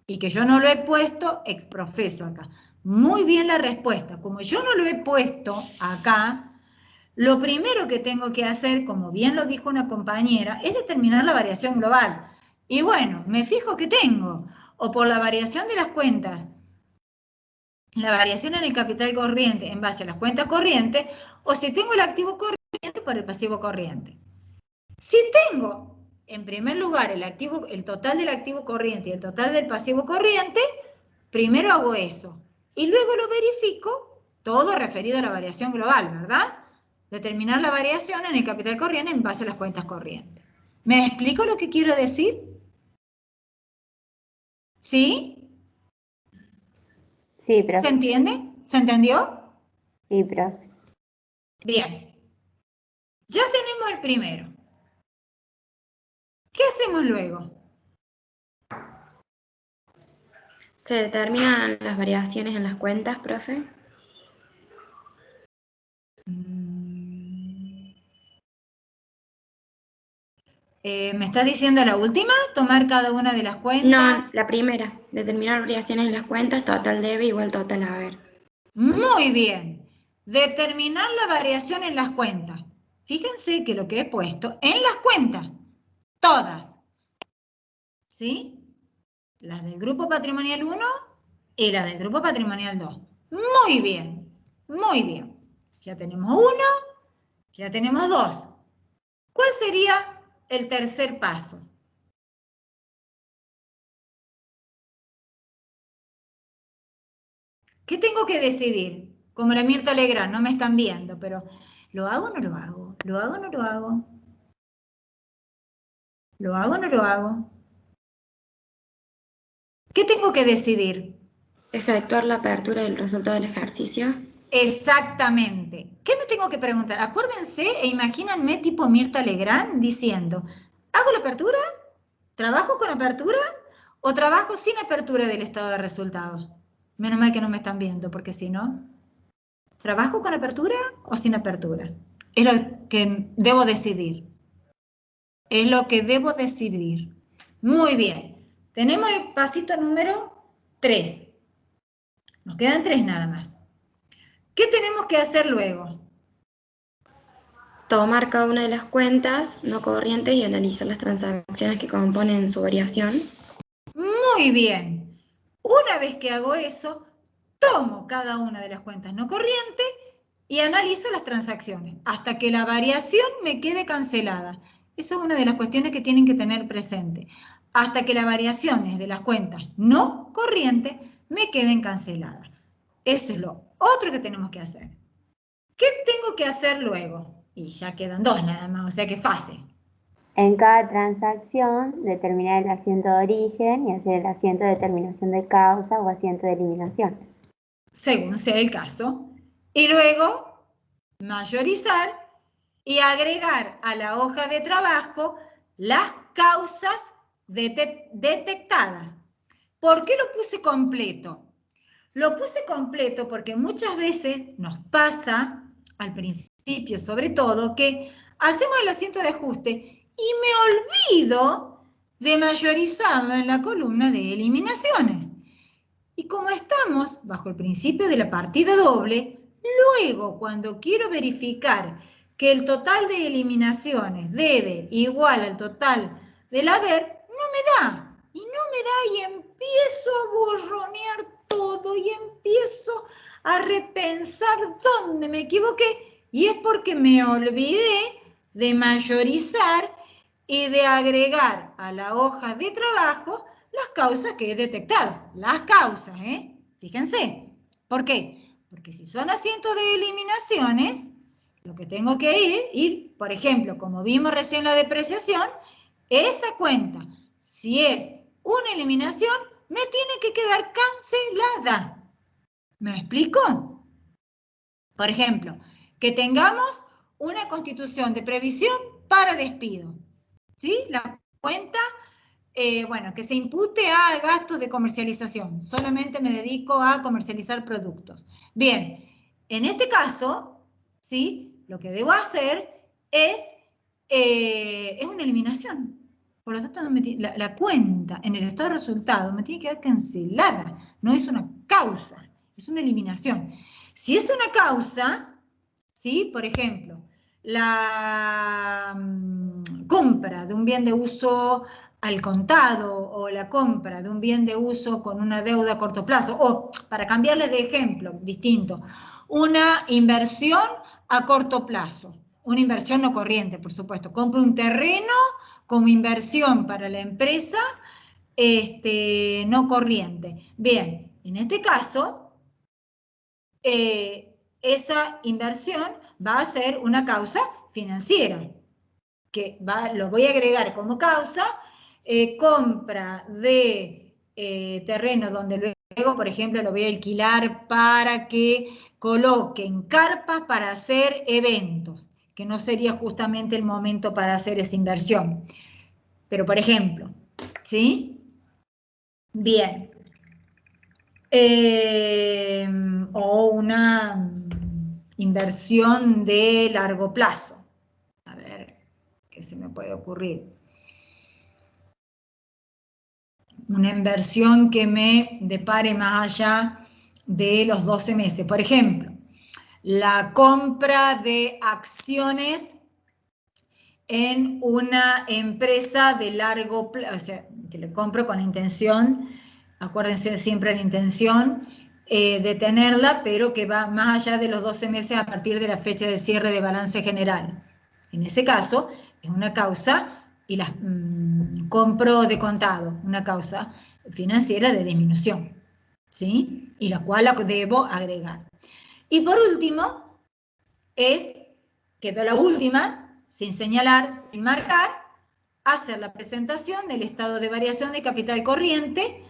Y que yo no lo he puesto exprofeso acá. Muy bien la respuesta. Como yo no lo he puesto acá, lo primero que tengo que hacer, como bien lo dijo una compañera, es determinar la variación global. Y bueno, me fijo que tengo, o por la variación de las cuentas, la variación en el capital corriente en base a las cuentas corrientes, o si tengo el activo corriente por el pasivo corriente. Si tengo, en primer lugar, el total del activo corriente y el total del pasivo corriente, primero hago eso. Y luego lo verifico, todo referido a la variación global, ¿verdad? Determinar la variación en el capital corriente en base a las cuentas corrientes. ¿Me explico lo que quiero decir? ¿Sí? Sí, ¿Se profe. entiende? ¿Se entendió? Sí, profe. Bien. Ya tenemos el primero. ¿Qué hacemos luego? ¿Se determinan las variaciones en las cuentas, profe? ¿Me estás diciendo la última? ¿Tomar cada una de las cuentas? No, la primera. Determinar variaciones en las cuentas, total debe igual total haber. Muy bien. Determinar la variación en las cuentas. Fíjense que lo que he puesto en las cuentas, todas, ¿sí? Las del grupo patrimonial 1 y las del grupo patrimonial 2. Muy bien, muy bien. Ya tenemos 1, ya tenemos 2. ¿Cuál sería el tercer paso? ¿Qué tengo que decidir? Como la Mirta Legrand, no me están viendo, pero ¿lo hago o no lo hago? ¿Lo hago o no lo hago? ¿Lo hago o no lo hago? ¿Qué tengo que decidir? Efectuar la apertura del resultado del ejercicio. Exactamente. ¿Qué me tengo que preguntar? Acuérdense e imagínenme tipo Mirta Legrand diciendo, ¿hago la apertura? ¿Trabajo con apertura? ¿O trabajo sin apertura del estado de resultados? Menos mal que no me están viendo, porque si no, ¿trabajo con apertura o sin apertura? Es lo que debo decidir. Es lo que debo decidir. Muy bien. Tenemos el pasito número 3. Nos quedan 3 nada más. ¿Qué tenemos que hacer luego? Tomar cada una de las cuentas no corrientes y analizar las transacciones que componen su variación. Muy bien. Una vez que hago eso, tomo cada una de las cuentas no corrientes y analizo las transacciones hasta que la variación me quede cancelada. Eso es una de las cuestiones que tienen que tener presente. Hasta que las variaciones de las cuentas no corrientes me queden canceladas. Eso es lo otro que tenemos que hacer. ¿Qué tengo que hacer luego? Y ya quedan 2 nada más, o sea que fácil. En cada transacción, determinar el asiento de origen y hacer el asiento de determinación de causa o asiento de eliminación. Según sea el caso. Y luego, mayorizar y agregar a la hoja de trabajo las causas detectadas. ¿Por qué lo puse completo? Lo puse completo porque muchas veces nos pasa, al principio sobre todo, que hacemos el asiento de ajuste y me olvido de mayorizarlo en la columna de eliminaciones. Y como estamos bajo el principio de la partida doble, luego cuando quiero verificar que el total de eliminaciones debe igual al total del haber, no me da. Y no me da y empiezo a borronear todo y empiezo a repensar dónde me equivoqué. Y es porque me olvidé de mayorizar y de agregar a la hoja de trabajo las causas que he detectado. Las causas, Fíjense. ¿Por qué? Porque si son asientos de eliminaciones, lo que tengo que ir, por ejemplo, como vimos recién la depreciación, esa cuenta, si es una eliminación, me tiene que quedar cancelada. ¿Me explico? Por ejemplo, que tengamos una constitución de previsión para despido. ¿Sí? La cuenta, bueno, que se impute a gastos de comercialización. Solamente me dedico a comercializar productos. Bien, en este caso, ¿sí? Lo que debo hacer es una eliminación. Por lo tanto, la cuenta en el estado de resultado me tiene que quedar cancelada. No es una causa, es una eliminación. Si es una causa, ¿sí? Por ejemplo, la compra de un bien de uso al contado o la compra de un bien de uso con una deuda a corto plazo, o para cambiarle de ejemplo distinto, una inversión a corto plazo, una inversión no corriente, por supuesto. Compro un terreno como inversión para la empresa no corriente. Bien, en este caso, esa inversión va a ser una causa financiera, que lo voy a agregar como causa, compra de terreno donde luego, por ejemplo, lo voy a alquilar para que coloquen carpas para hacer eventos, que no sería justamente el momento para hacer esa inversión. Pero, por ejemplo, ¿sí? Bien. O una inversión de largo plazo. A ver, ¿qué se me puede ocurrir? Una inversión que me depare más allá de los 12 meses. Por ejemplo, la compra de acciones en una empresa de largo plazo, o sea, que le compro con la intención, acuérdense siempre la intención de tenerla, pero que va más allá de los 12 meses a partir de la fecha de cierre de balance general. En ese caso, es una causa y las compro de contado, una causa financiera de disminución, ¿sí? Y la cual la debo agregar. Y por último, quedó la última, sin señalar, sin marcar, hacer la presentación del estado de variación de capital corriente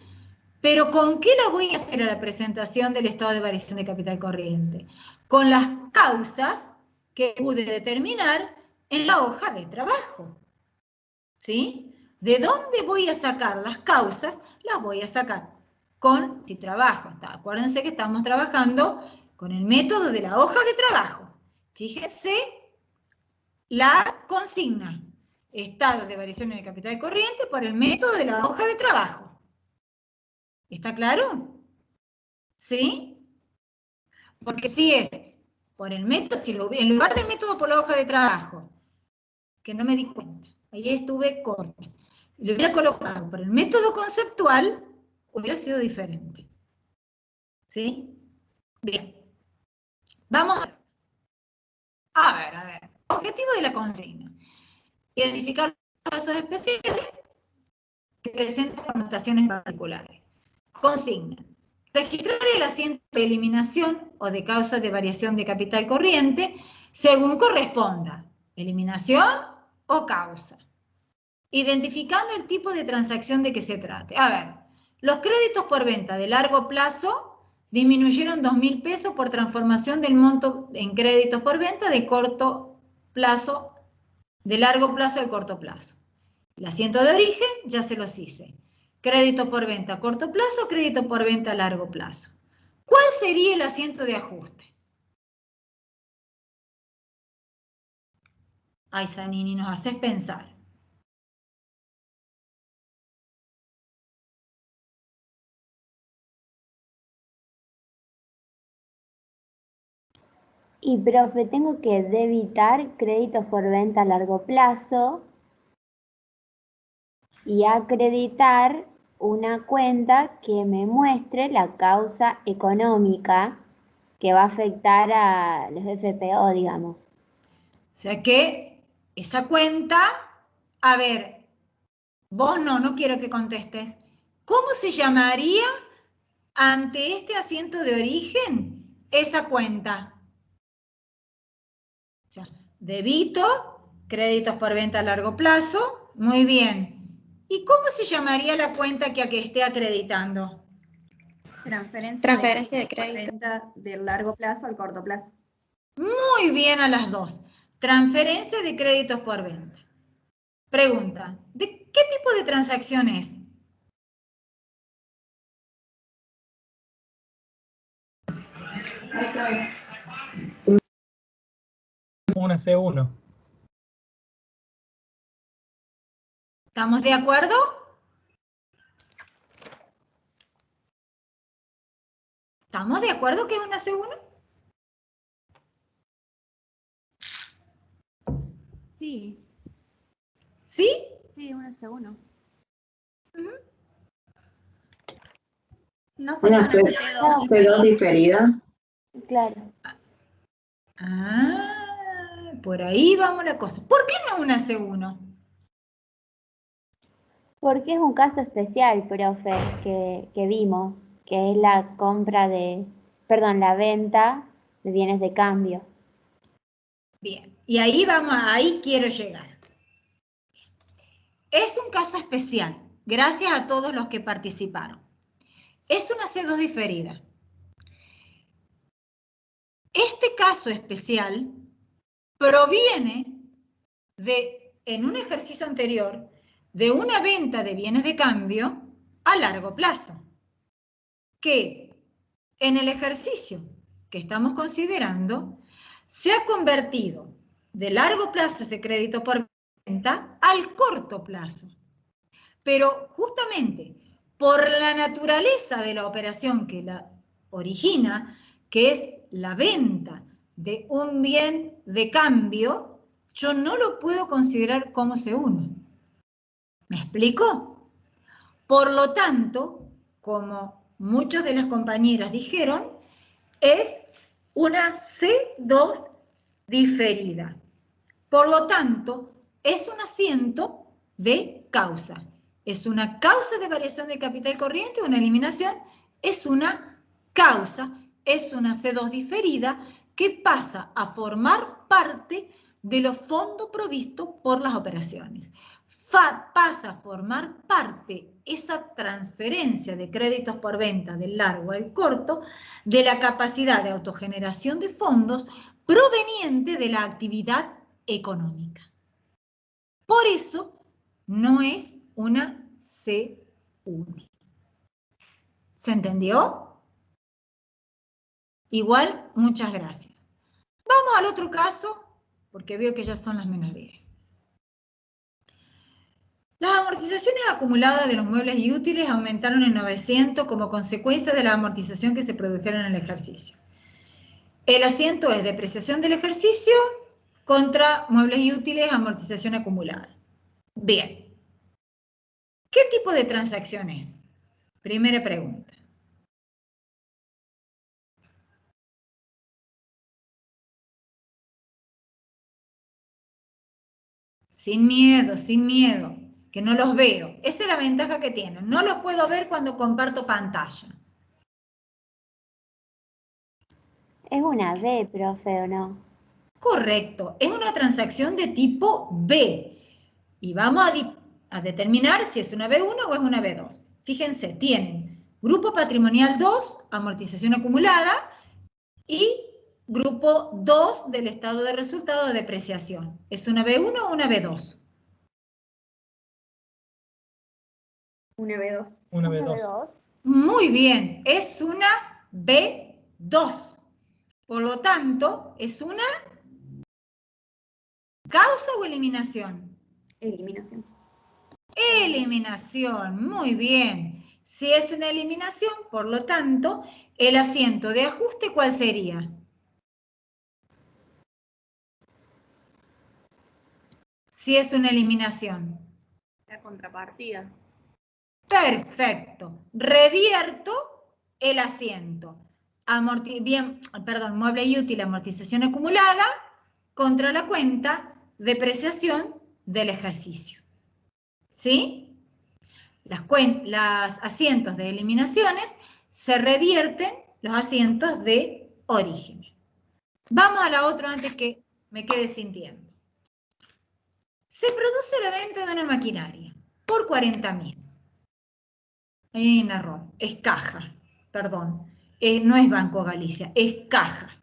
Pero ¿con qué la voy a hacer a la presentación del estado de variación de capital corriente? Con las causas que pude determinar en la hoja de trabajo. ¿Sí? ¿De dónde voy a sacar las causas? Las voy a sacar con, si trabajo, acuérdense que estamos trabajando con el método de la hoja de trabajo. Fíjense la consigna, estado de variación en el capital corriente por el método de la hoja de trabajo. ¿Está claro? ¿Sí? Porque si es por el método, en lugar del método por la hoja de trabajo, que no me di cuenta, ahí estuve corta, si lo hubiera colocado por el método conceptual, hubiera sido diferente. ¿Sí? Bien. Vamos a ver. Objetivo de la consigna. Identificar los casos especiales que presentan connotaciones particulares. Consigna. Registrar el asiento de eliminación o de causa de variación de capital corriente según corresponda. Eliminación o causa. Identificando el tipo de transacción de que se trate. A ver, los créditos por venta de largo plazo disminuyeron 2.000 pesos por transformación del monto en créditos por venta de corto plazo, de largo plazo al corto plazo. El asiento de origen ya se los hice. Crédito por venta a corto plazo, crédito por venta a largo plazo. ¿Cuál sería el asiento de ajuste? Ay, Zanini, nos haces pensar. Y profe, tengo que debitar créditos por venta a largo plazo y acreditar una cuenta que me muestre la causa económica que va a afectar a los FPO, digamos. O sea que esa cuenta, a ver, vos no quiero que contestes. ¿Cómo se llamaría ante este asiento de origen esa cuenta? O sea, débito, créditos por venta a largo plazo, muy bien. ¿Y cómo se llamaría la cuenta que esté acreditando? Transferencia de crédito. Venta del largo plazo al corto plazo. Muy bien a las dos. Transferencia de créditos por venta. Pregunta, ¿de qué tipo de transacción es? Una C1. ¿Estamos de acuerdo? ¿Estamos de acuerdo que es una C1? Sí, ¿Sí? sí, una C1. ¿No sería una C2? C2 diferida. Claro. Ah, por ahí vamos la cosa. ¿Por qué no una C1? Porque es un caso especial, profe, que vimos, que es la la venta de bienes de cambio. Bien, y ahí vamos, ahí quiero llegar. Es un caso especial, gracias a todos los que participaron. Es una C2 diferida. Este caso especial proviene en un ejercicio anterior, de una venta de bienes de cambio a largo plazo, que en el ejercicio que estamos considerando se ha convertido de largo plazo ese crédito por venta al corto plazo. Pero justamente por la naturaleza de la operación que la origina, que es la venta de un bien de cambio, yo no lo puedo considerar como C1. ¿Me explico? Por lo tanto, como muchos de las compañeras dijeron, es una C2 diferida. Por lo tanto, es un asiento de causa. Es una causa de variación de capital corriente, una eliminación, es una causa, es una C2 diferida que pasa a formar parte de los fondos provistos por las operaciones. pasa a formar parte, esa transferencia de créditos por venta del largo al corto, de la capacidad de autogeneración de fondos proveniente de la actividad económica. Por eso no es una C1. ¿Se entendió? Igual, muchas gracias. Vamos al otro caso, porque veo que ya son las menos 10. Las amortizaciones acumuladas de los muebles y útiles aumentaron en 900 como consecuencia de la amortización que se produjeron en el ejercicio. El asiento es depreciación del ejercicio contra muebles y útiles, amortización acumulada. Bien. ¿Qué tipo de transacción es? Primera pregunta. Sin miedo, que no los veo. Esa es la ventaja que tienen. No los puedo ver cuando comparto pantalla. Es una B, profe, ¿o no? Correcto, es una transacción de tipo B. Y vamos a determinar si es una B1 o es una B2. Fíjense, tienen grupo patrimonial 2, amortización acumulada, y grupo 2 del estado de resultado de depreciación. ¿Es una B1 o una B2? Una B2. Una Una B2. B2. Muy bien, es una B2. Por lo tanto, ¿es una causa o eliminación? Eliminación. Eliminación, muy bien. Si es una eliminación, por lo tanto, el asiento de ajuste, ¿cuál sería? Si es una eliminación. La contrapartida. Perfecto. Revierto el asiento. Mueble y útil, amortización acumulada contra la cuenta depreciación del ejercicio. ¿Sí? Los asientos de eliminaciones se revierten los asientos de origen. Vamos a la otra antes que me quede sintiendo. Se produce la venta de una maquinaria por 40.000. Hay un error, es caja, perdón. No es Banco Galicia, es caja.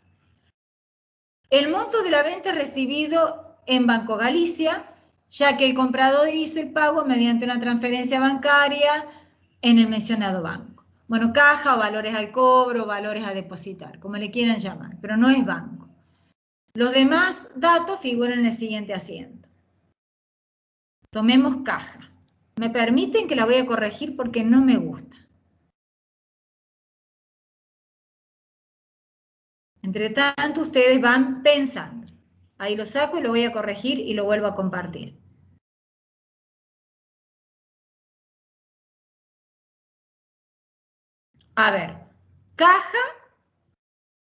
El monto de la venta es recibido en Banco Galicia, ya que el comprador hizo el pago mediante una transferencia bancaria en el mencionado banco. Bueno, caja o valores al cobro, valores a depositar, como le quieran llamar, pero no es banco. Los demás datos figuran en el siguiente asiento. Tomemos caja. Me permiten que la voy a corregir porque no me gusta. Entre tanto, ustedes van pensando. Ahí lo saco y lo voy a corregir y lo vuelvo a compartir. A ver, caja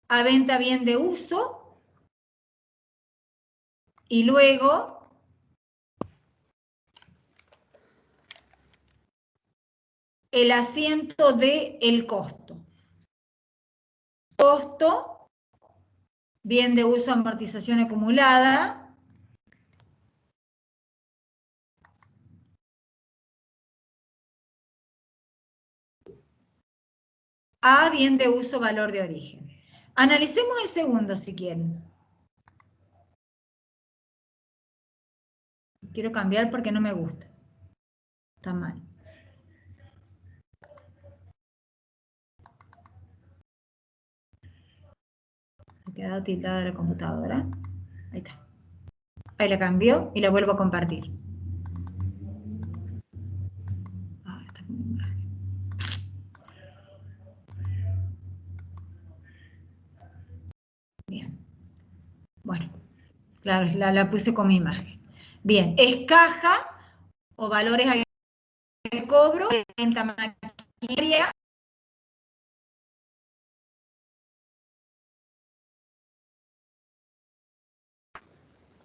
a venta bien de uso y luego el asiento de el costo. Costo, bien de uso, amortización acumulada. A, bien de uso, valor de origen. Analicemos el segundo si quieren. Quiero cambiar porque no me gusta. Está mal. Ha quedado tildada la computadora. Ahí está. Ahí la cambió y la vuelvo a compartir. Ah, está con mi imagen. Bien. Bueno, claro, la puse con mi imagen. Bien, es caja o valores al cobro, venta maquinaria.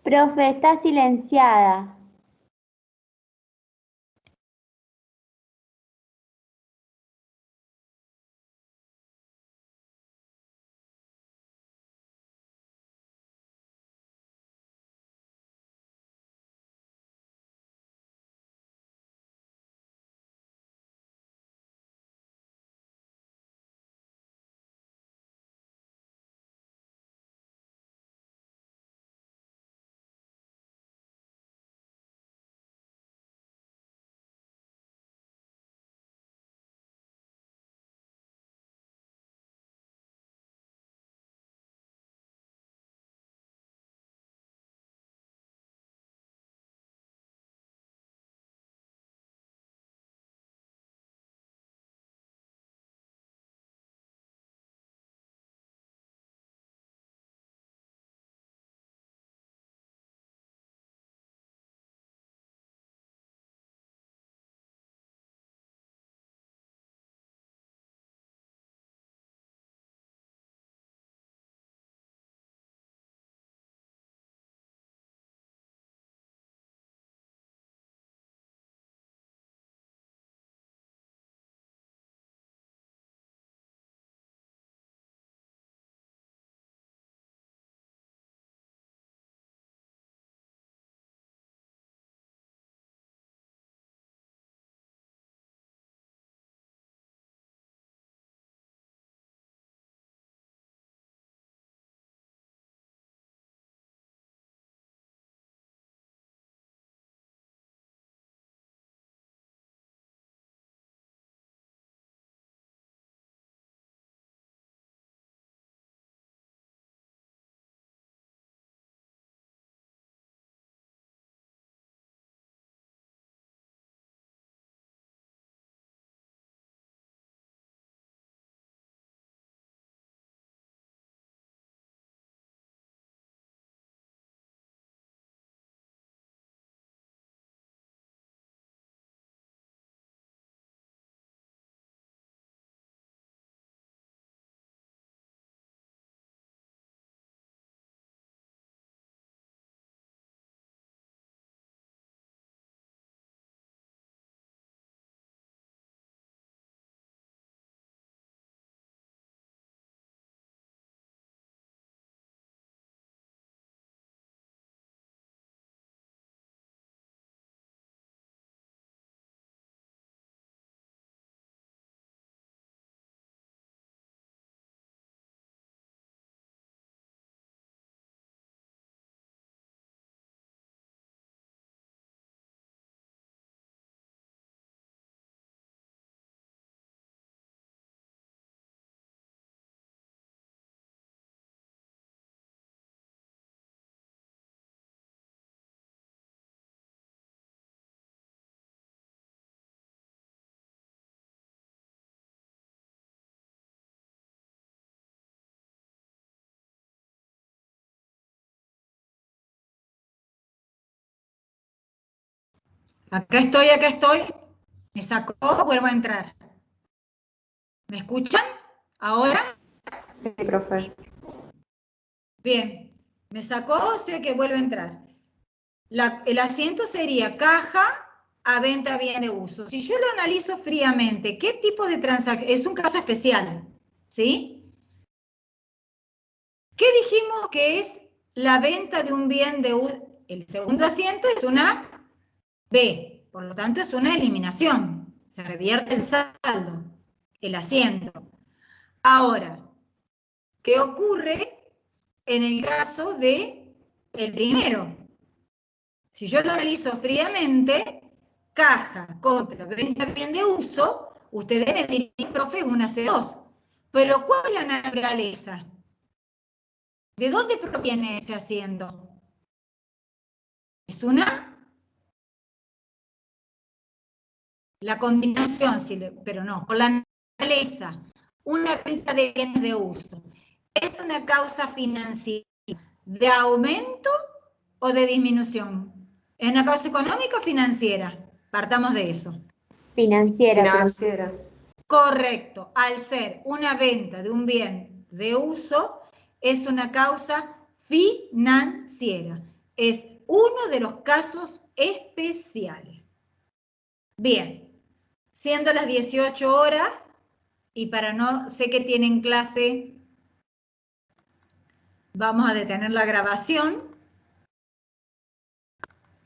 Profe, está silenciada. Acá estoy. Me sacó, vuelvo a entrar. ¿Me escuchan? ¿Ahora? Sí, profe. Bien. Me sacó, o sea que vuelve a entrar. El asiento sería caja a venta bien de uso. Si yo lo analizo fríamente, ¿qué tipo de transacción? Es un caso especial, ¿sí? ¿Qué dijimos que es la venta de un bien de uso? El segundo asiento es una B, por lo tanto es una eliminación. Se revierte el saldo, el asiento. Ahora, ¿qué ocurre en el caso de el primero? Si yo lo analizo fríamente, caja contra venta bien de uso, ustedes me dirían, profe, una C2. Pero ¿cuál es la naturaleza? ¿De dónde proviene ese asiento? ¿Es una? La combinación, pero no, por la naturaleza, una venta de bienes de uso. ¿Es una causa financiera de aumento o de disminución? ¿Es una causa económica o financiera? Partamos de eso. Financiera. Financiera. Correcto. Al ser una venta de un bien de uso, es una causa financiera. Es uno de los casos especiales. Bien. Siendo las 18 horas, y para no, sé que tienen clase, vamos a detener la grabación.